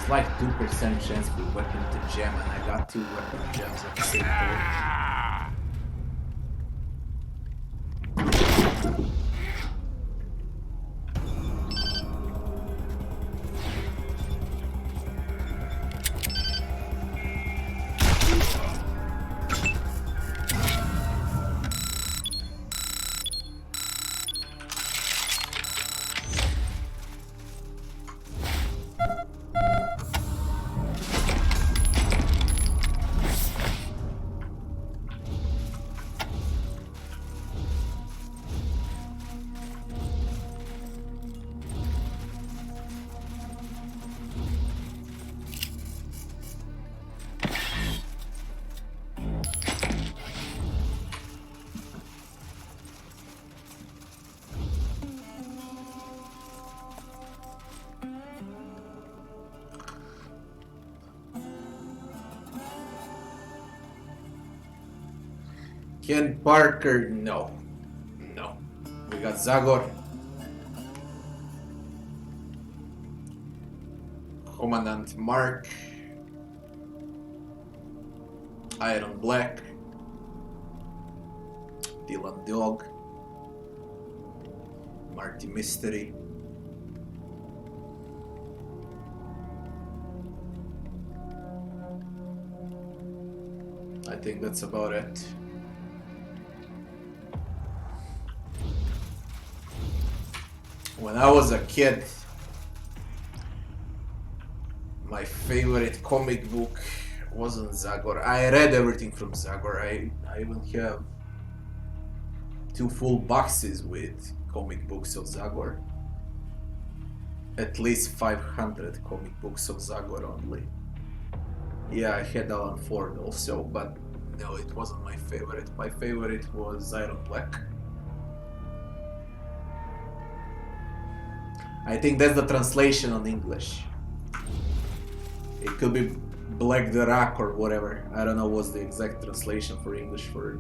Like 2% chance with weapon to gem, and I got 2 weapon gems at the same time. Ken Parker, no. No. We got Zagor. Commandant Mark. Iron Black. Dylan Dog. Marty Mystery. I think that's about it. When I was a kid, my favorite comic book wasn't Zagor. I read everything from Zagor. I even have 2 full boxes with comic books of Zagor. At least 500 comic books of Zagor only. Yeah, I had Alan Ford also, but no, it wasn't my favorite. My favorite was Iron Black. I think that's the translation on English. It could be Black the Rock or whatever. I don't know what's the exact translation for English for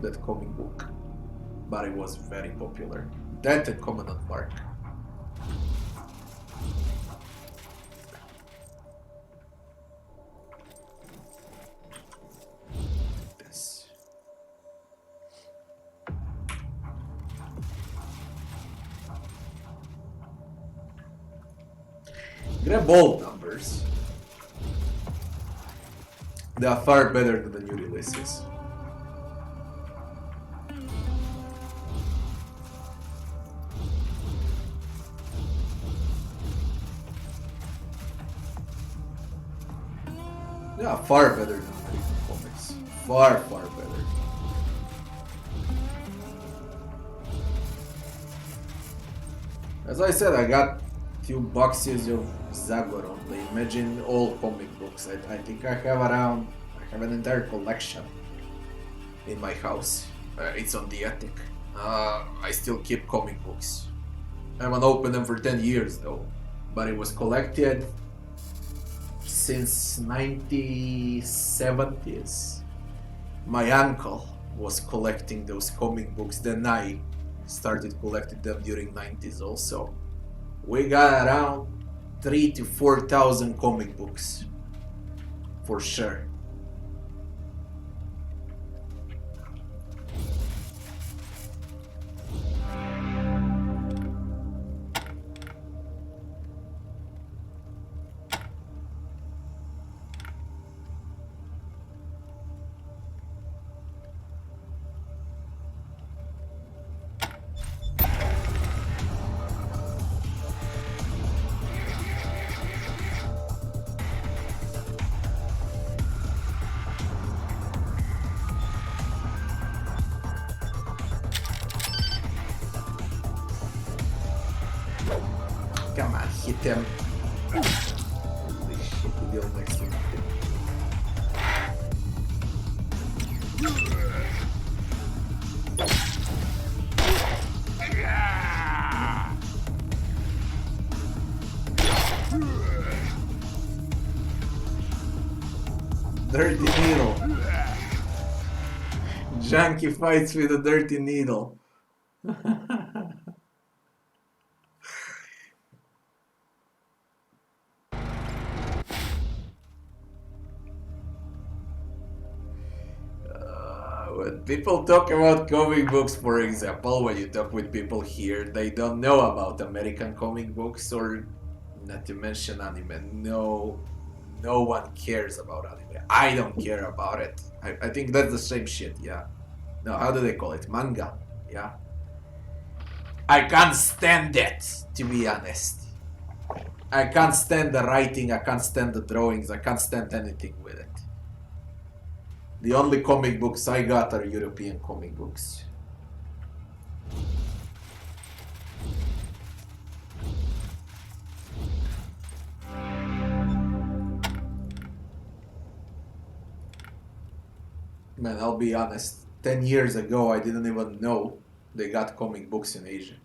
that comic book. But it was very popular. That and Commandant Mark. This. Grab all numbers. They are far better than the new releases. They are far better than American comics. Far, far better. As I said, I got 2 boxes of Zagor only. Imagine all comic books. I think I have an entire collection in my house. It's on the attic. I still keep comic books. I haven't opened them for 10 years though. But it was collected since 1970s. My uncle was collecting those comic books. Then I started collecting them during 90s also. We got around 3,000 to 4,000 comic books, for sure. Come on, hit him. Holy shit, we deal next to nothing. Dirty needle. Junkie fights with a dirty needle. When people talk about comic books, for example, when you talk with people here, they don't know about American comic books, or not to mention anime. No one cares about anime. I don't care about it. I think that's the same shit, yeah. No, how do they call it? Manga, yeah. I can't stand it, to be honest. I can't stand the writing, I can't stand the drawings, I can't stand anything with it. The only comic books I got are European comic books. Man, I'll be honest, 10 years ago I didn't even know they got comic books in Asia.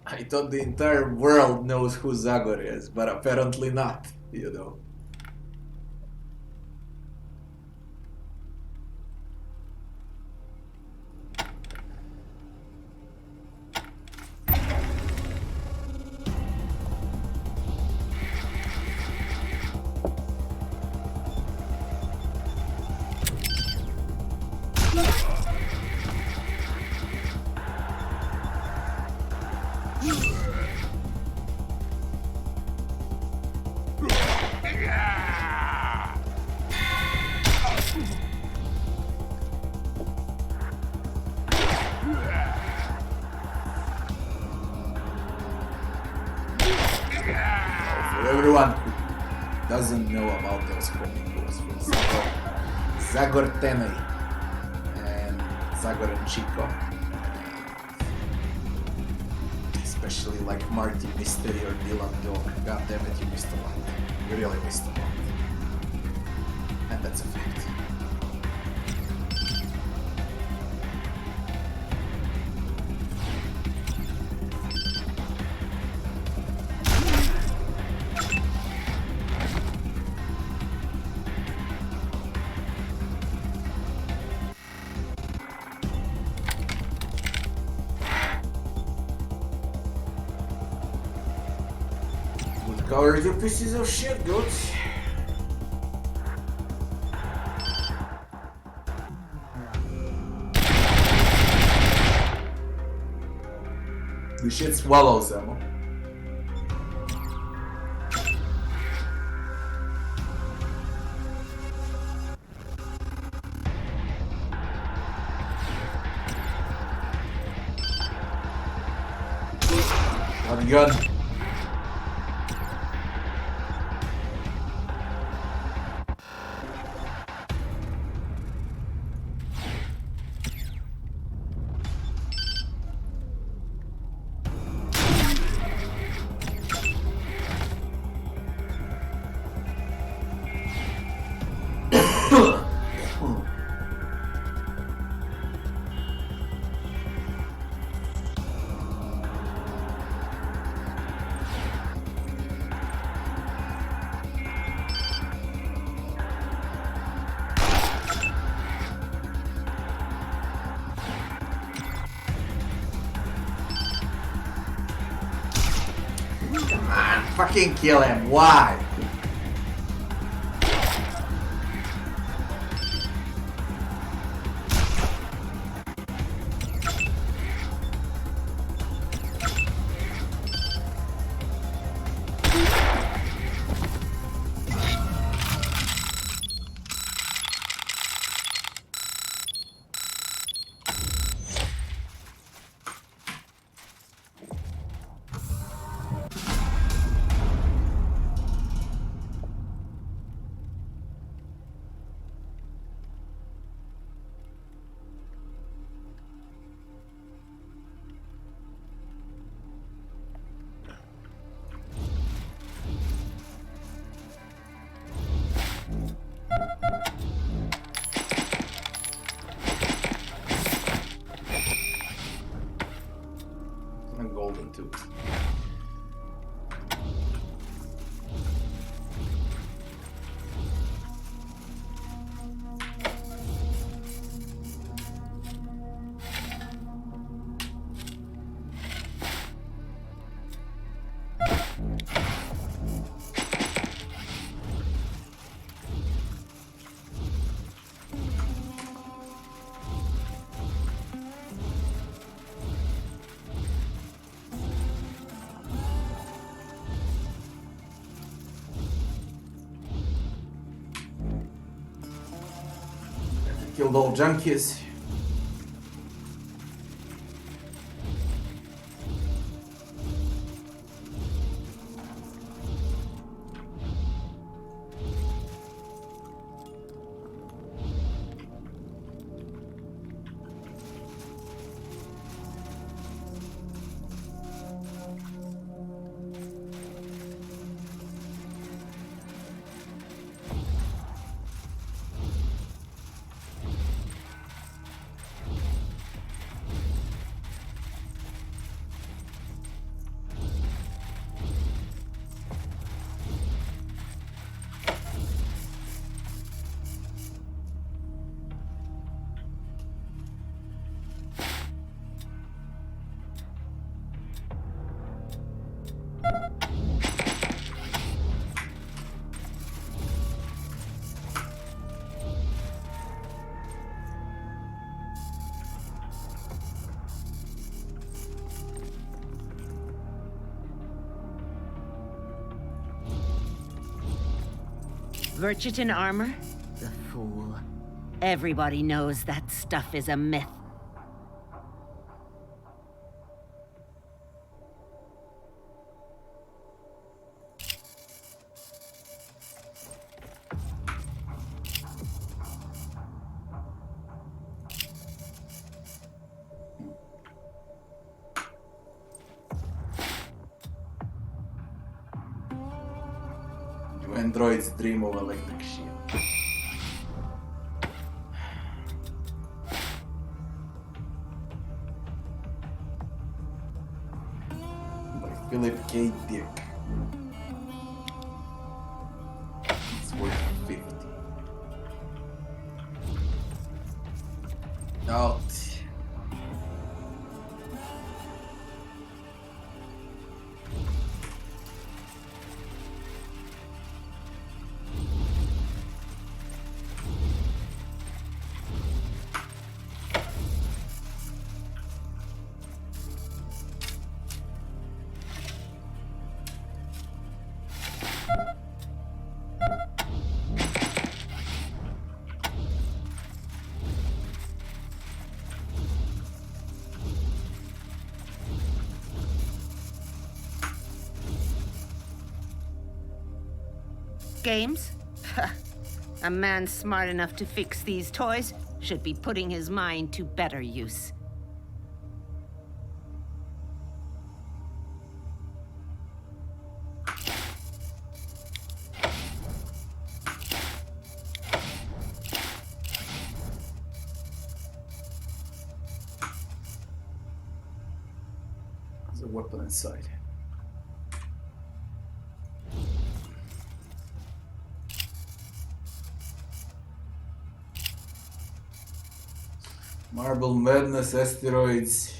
I thought the entire world knows who Zagor is, but apparently not, you know. everyone who doesn't know about those comic books from Zagor Tenei and Zagor and Chico, especially like Marty Mystery or Dylan Dog. God damn it, you missed a lot. You really missed a lot. And that's a fact. Covered you pieces of shit, goats. The shit swallows ammo. Gun. Fucking kill him. Why? Golden tooth. Killed all junkies. Virtutin armor? The fool. Everybody knows that stuff is a myth. android's dream of electric sheep. By Philip K. Dick. It's worth 50. Out. Games? A man smart enough to fix these toys should be putting his mind to better use. There's a weapon inside. Marble Madness, Asteroids,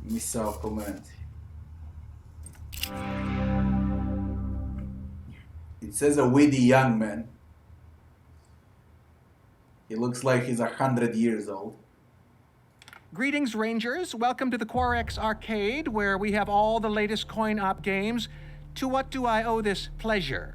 Missile Command. It says a witty young man. He looks like he's 100 years old. Greetings, Rangers. Welcome to the Quarex Arcade, where we have all the latest coin-op games. To what do I owe this pleasure?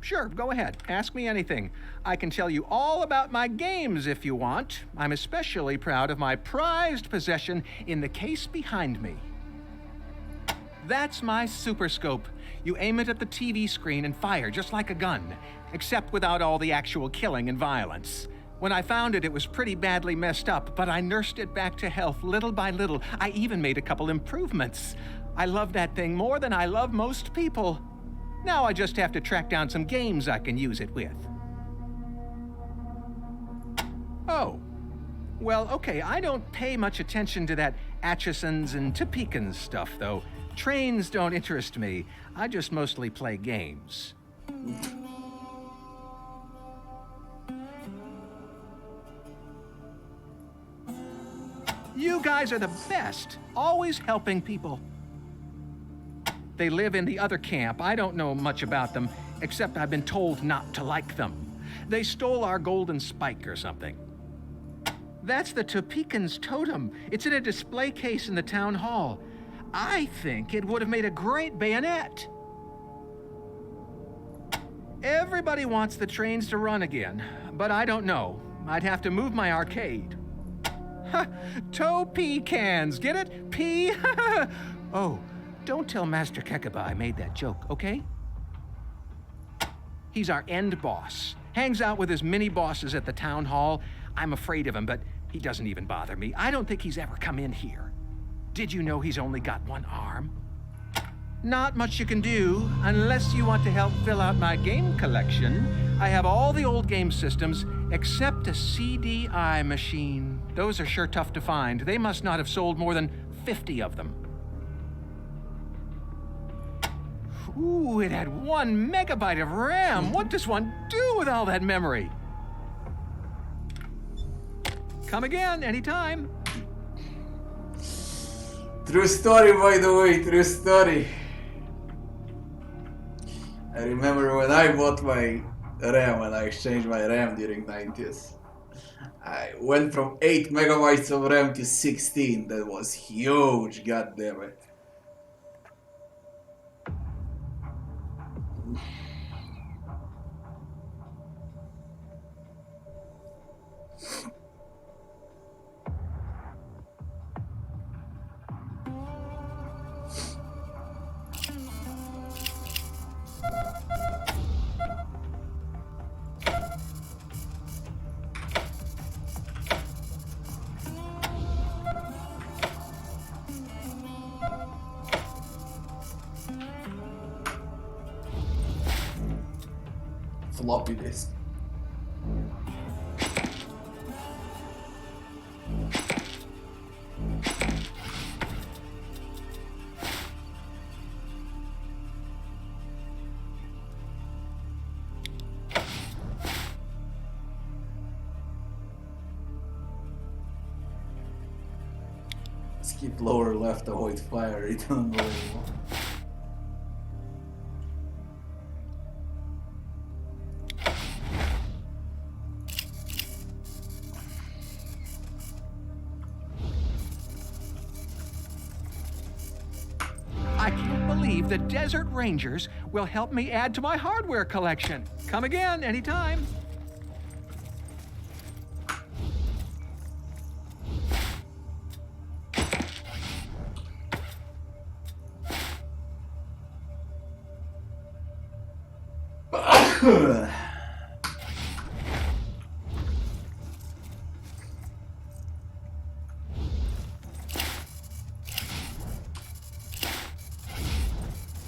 Sure, go ahead. Ask me anything. I can tell you all about my games if you want. I'm especially proud of my prized possession in the case behind me. That's my Super Scope. You aim it at the TV screen and fire just like a gun, except without all the actual killing and violence. When I found it, it was pretty badly messed up, but I nursed it back to health little by little. I even made a couple improvements. I love that thing more than I love most people. Now I just have to track down some games I can use it with. Oh. Well, okay, I don't pay much attention to that Atchison's and Topekans stuff, though. Trains don't interest me. I just mostly play games. You guys are the best, always helping people. They live in the other camp. I don't know much about them, except I've been told not to like them. They stole our golden spike or something. That's the Topekans totem. It's in a display case in the town hall. I think it would have made a great bayonet. Everybody wants the trains to run again, but I don't know. I'd have to move my arcade. Ha! Topekans, get it? P? Oh. Don't tell Master Kekaba I made that joke, okay? He's our end boss. Hangs out with his mini-bosses at the town hall. I'm afraid of him, but he doesn't even bother me. I don't think he's ever come in here. Did you know he's only got one arm? Not much you can do, unless you want to help fill out my game collection. I have all the old game systems, except a CDI machine. Those are sure tough to find. They must not have sold more than 50 of them. Ooh, it had 1 megabyte of RAM. What does one do with all that memory? Come again, anytime. True story, by the way, true story. I remember when I bought my RAM and I exchanged my RAM during 90s. I went from 8 megabytes of RAM to 16. That was huge, god damn it. floppy disk. Skip lower left, avoid fire, it's unbelievable. I can't believe the Desert Rangers will help me add to my hardware collection. Come again anytime.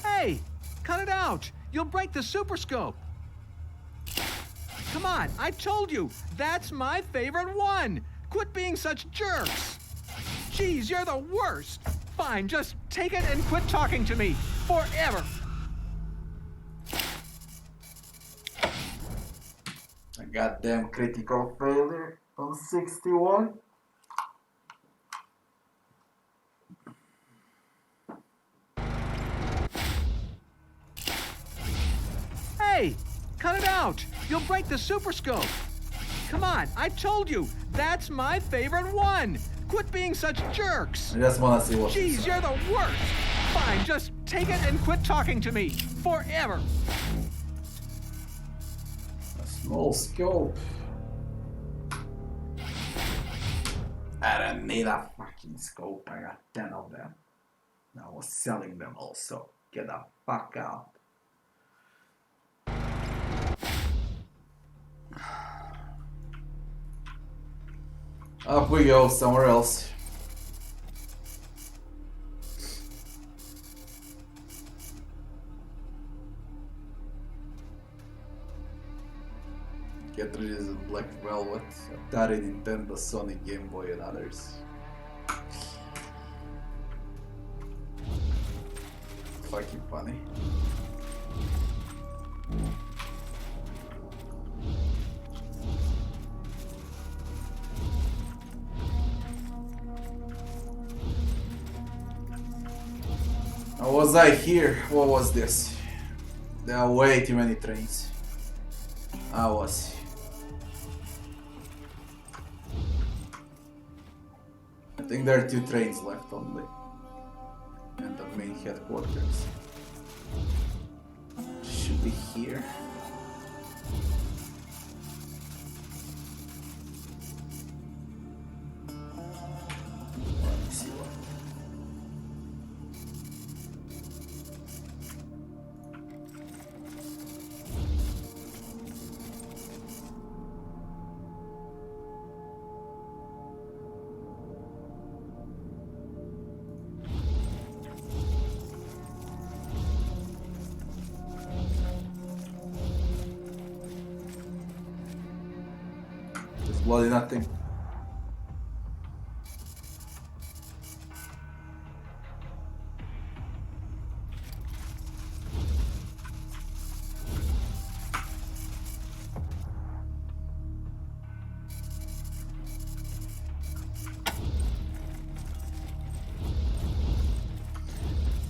Hey, cut it out. You'll break the super scope. Come on, I told you, that's my favorite one. Quit being such jerks. Jeez, you're the worst. Fine, just take it and quit talking to me. Forever. A goddamn critical failure on 61. Hey, cut it out. You'll break the super scope. Come on, I told you, that's my favorite one. Quit being such jerks. I just wanna see what. Jeez, you're the worst. Fine, just take it and quit talking to me. Forever. A small scope. I don't need a fucking scope. I got 10 of them. I was selling them also. Get the fuck out. Up we go, somewhere else. Get released in Black Velvet, Atari, Nintendo, Sony, Game Boy and others. Fucking funny. How was I here? What was this? There are way too many trains. I was. I think there are 2 trains left only. And the main headquarters. Should be here. Let me see what. Bloody nothing.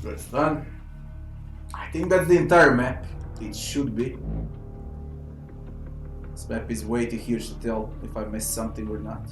That's done. I think that's the entire map. It should be. This map is way too huge to tell if I missed something or not.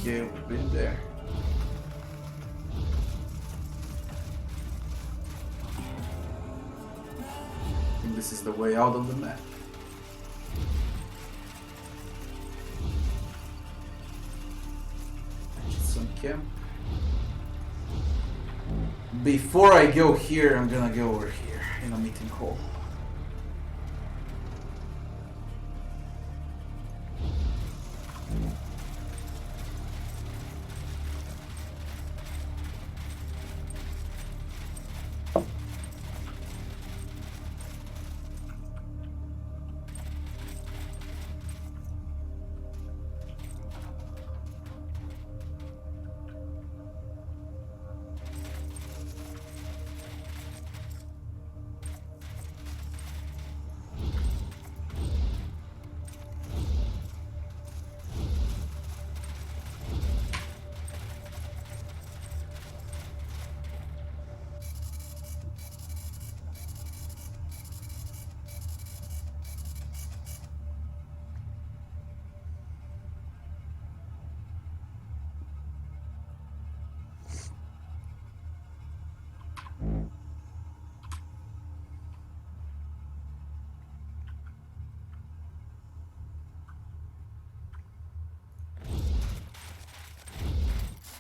Okay, we've been there. I think this is the way out of the map. Some camp. Before I go here, I'm gonna go over here in a meeting hall.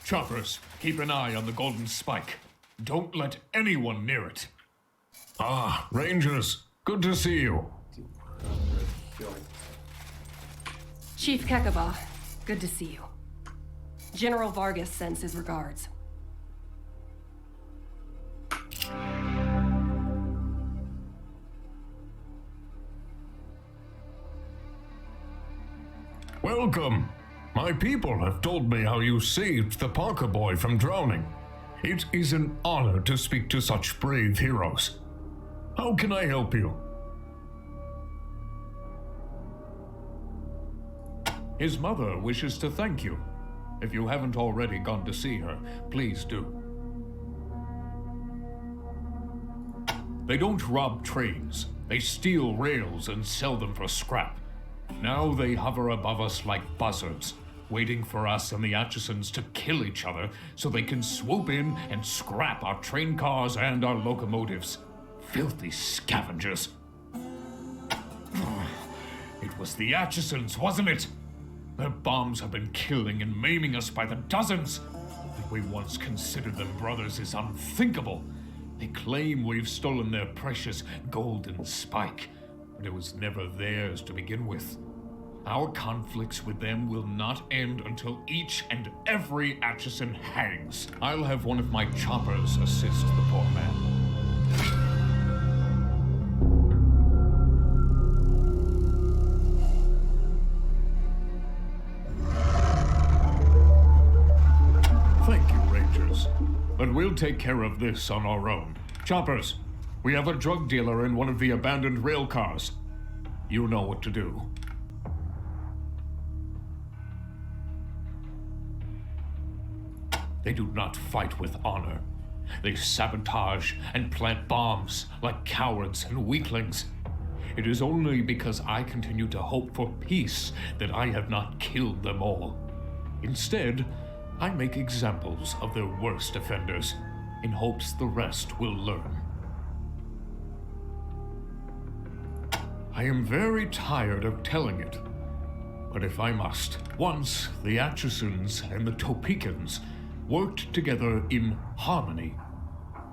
Choppers, keep an eye on the golden spike. Don't let anyone near it. Ah, Rangers, good to see you. Chief Kekaba, good to see you. General Vargas sends his regards. Welcome. My people have told me how you saved the Parker boy from drowning. It is an honor to speak to such brave heroes. How can I help you? His mother wishes to thank you. If you haven't already gone to see her, please do. They don't rob trains. They steal rails and sell them for scrap. Now they hover above us like buzzards, waiting for us and the Atchisons to kill each other so they can swoop in and scrap our train cars and our locomotives. Filthy scavengers. It was the Atchisons, wasn't it? Their bombs have been killing and maiming us by the dozens. That we once considered them brothers is unthinkable. They claim we've stolen their precious golden spike, but it was never theirs to begin with. Our conflicts with them will not end until each and every Atchison hangs. I'll have one of my choppers assist the poor man. Thank you, Rangers. But we'll take care of this on our own. Choppers, we have a drug dealer in one of the abandoned rail cars. You know what to do. They do not fight with honor. They sabotage and plant bombs like cowards and weaklings. It is only because I continue to hope for peace that I have not killed them all. Instead, I make examples of their worst offenders, in hopes the rest will learn. I am very tired of telling it, but if I must, once the Atchisons and the Topekans worked together in harmony.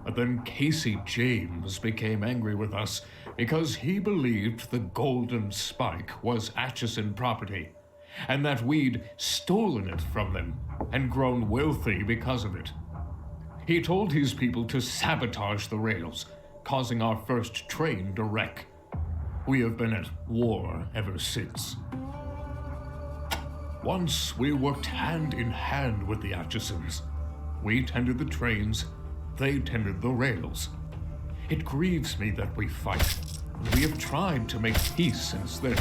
But then Casey James became angry with us because he believed the golden spike was Atchison property, and that we'd stolen it from them and grown wealthy because of it. He told his people to sabotage the rails, causing our first train to wreck. We have been at war ever since. Once we worked hand in hand with the Atchisons. We tended the trains, they tended the rails. It grieves me that we fight. We have tried to make peace since then,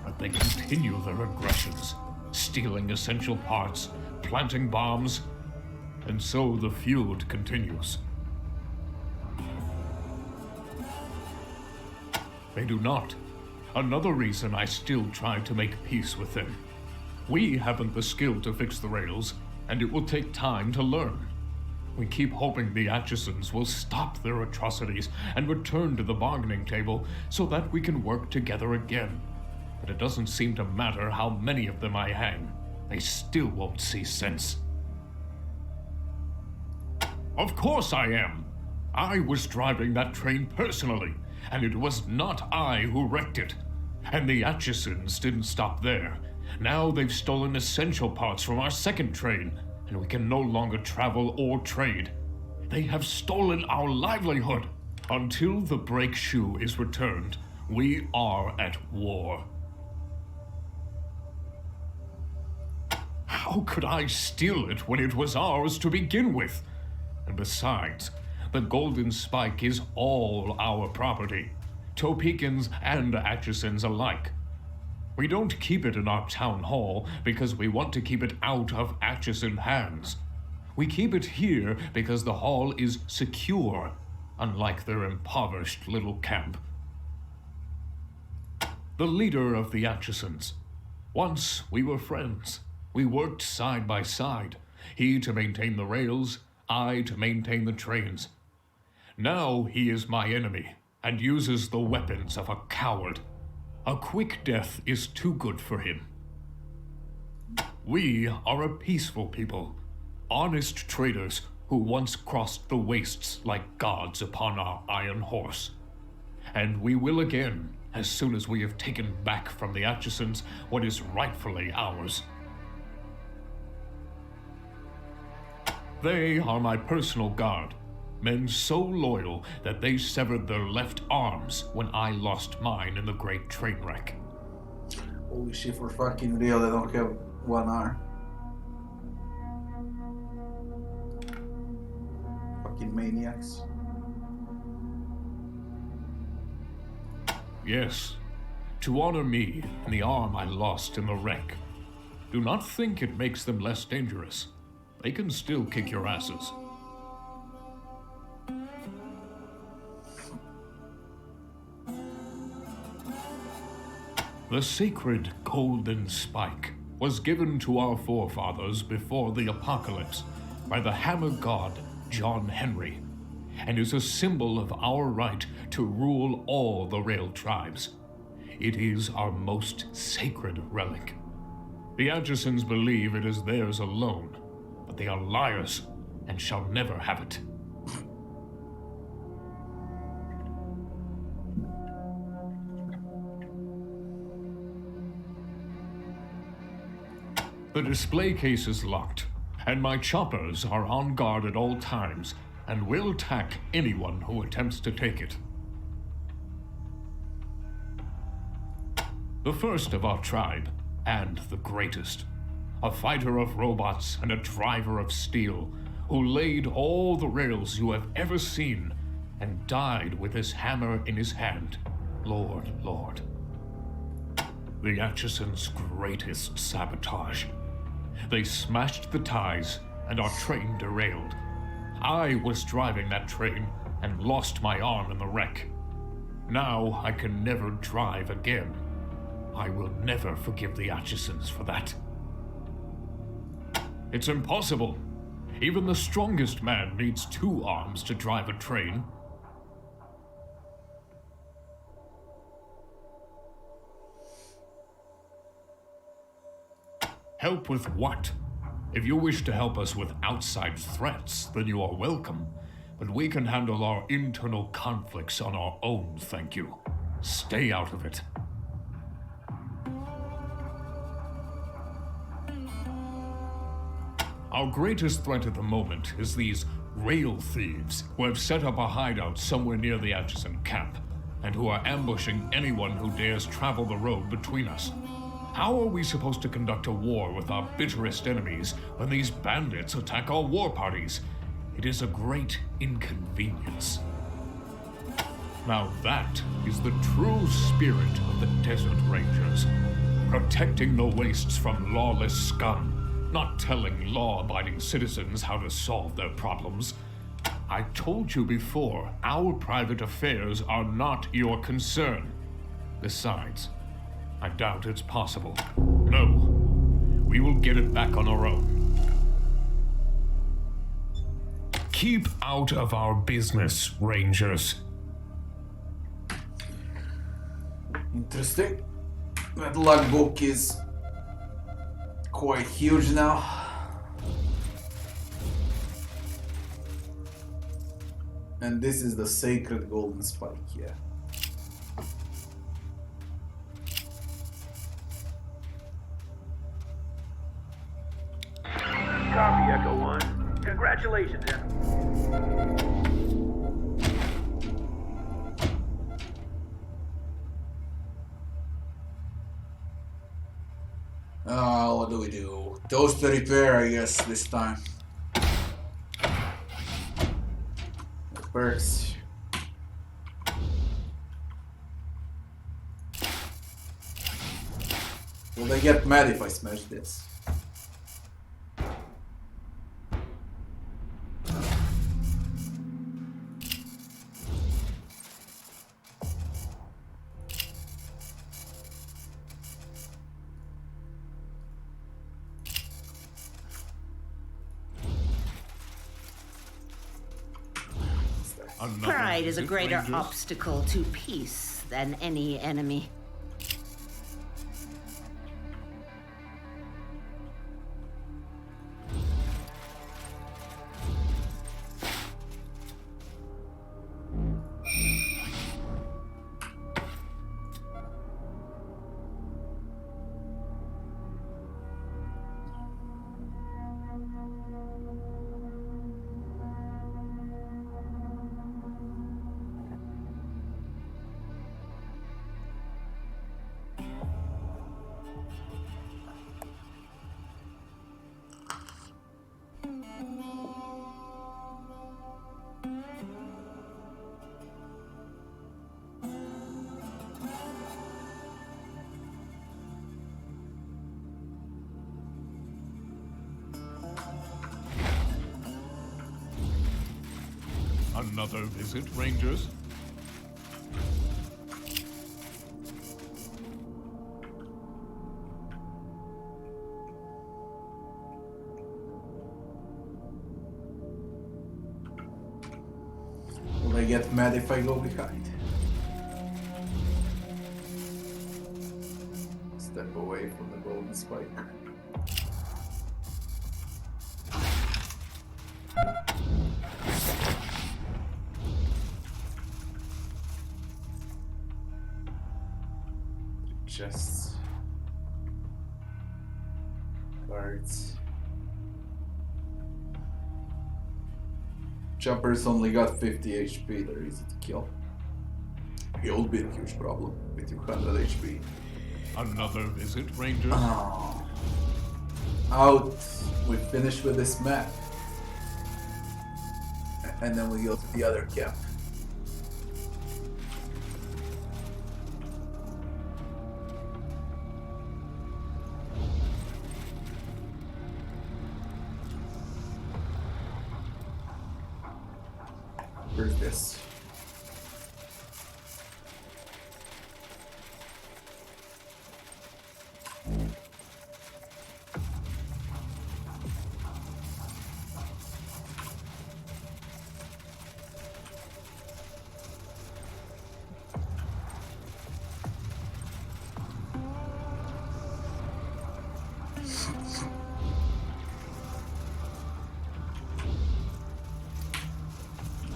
but they continue their aggressions, stealing essential parts, planting bombs, and so the feud continues. They do not. Another reason I still try to make peace with them. We haven't the skill to fix the rails, and it will take time to learn. We keep hoping the Atchisons will stop their atrocities and return to the bargaining table so that we can work together again. But it doesn't seem to matter how many of them I hang. They still won't see sense. Of course I am. I was driving that train personally, and it was not I who wrecked it. And the Atchisons didn't stop there. Now they've stolen essential parts from our second train, and we can no longer travel or trade. They have stolen our livelihood. Until the brake shoe is returned, we are at war. How could I steal it when it was ours to begin with? And besides, the Golden Spike is all our property, Topekans and Atchisons alike. We don't keep it in our town hall because we want to keep it out of Atchison hands. We keep it here because the hall is secure, unlike their impoverished little camp. The leader of the Atchisons. Once we were friends. We worked side by side, he to maintain the rails, I to maintain the trains. Now he is my enemy, and uses the weapons of a coward. A quick death is too good for him. We are a peaceful people, honest traders who once crossed the wastes like gods upon our iron horse. And we will again, as soon as we have taken back from the Atchisons what is rightfully ours. They are my personal guard, men so loyal that they severed their left arms when I lost mine in the great train wreck. Holy shit, for fucking real, they don't have one arm. Fucking maniacs. Yes, to honor me and the arm I lost in the wreck. Do not think it makes them less dangerous. They can still kick your asses. The sacred Golden Spike was given to our forefathers before the apocalypse by the hammer god John Henry, and is a symbol of our right to rule all the rail tribes. It is our most sacred relic. The Atchisons believe it is theirs alone, but they are liars and shall never have it. The display case is locked, and my choppers are on guard at all times and will attack anyone who attempts to take it. The first of our tribe, and the greatest, a fighter of robots and a driver of steel, who laid all the rails you have ever seen and died with his hammer in his hand, Lord. The Atchisons' greatest sabotage. They smashed the ties, and our train derailed. I was driving that train and lost my arm in the wreck. Now I can never drive again. I will never forgive the Atchisons for that. It's impossible. Even the strongest man needs 2 arms to drive a train. Help with what? If you wish to help us with outside threats, then you are welcome. But we can handle our internal conflicts on our own, thank you. Stay out of it. Our greatest threat at the moment is these rail thieves who have set up a hideout somewhere near the Atchison camp, and who are ambushing anyone who dares travel the road between us. How are we supposed to conduct a war with our bitterest enemies when these bandits attack our war parties? It is a great inconvenience. Now that is the true spirit of the Desert Rangers. Protecting the wastes from lawless scum, not telling law-abiding citizens how to solve their problems. I told you before, our private affairs are not your concern. Besides, I doubt it's possible. No. we will get it back on our own. Keep out of our business, Rangers. Interesting. That logbook is quite huge now. And this is the sacred golden spike, yeah. Copy, Echo 1. Congratulations, What do we do? Toast to repair, I guess, this time. Perks. Will they get mad if I smash this? Pride is a greater obstacle to peace than any enemy. Another visit, Rangers? Will they get mad if I go behind? Step away from the golden spike. Chests. Cards. Choppers only got 50 HP, they're easy to kill. You'll be a huge problem with 200 HP. Another visit, Rangers? Oh. Out. We finish with this map. And then we go to the other camp. Where's this?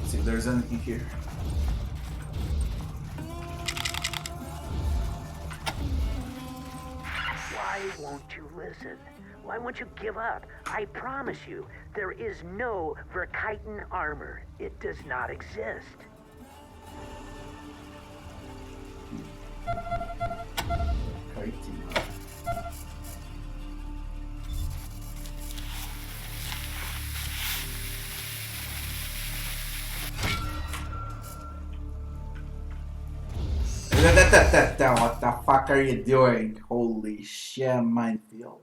See if there's anything here. Why won't you listen? Why won't you give up? I promise you, there is no Verkiten armor. It does not exist. What the fuck are you doing? Holy shit, minefield.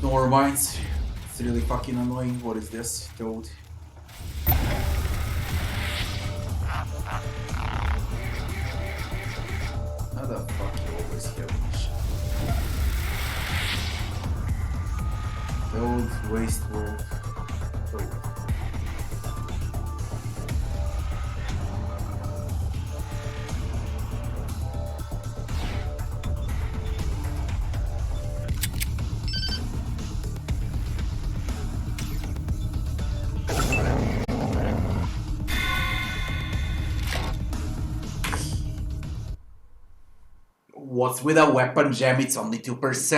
No more mines. It's really fucking annoying. What is this? Toad. How the fuck you always have this shit? Toad, Wasteland. Toad. What's with a weapon gem? It's only 2%.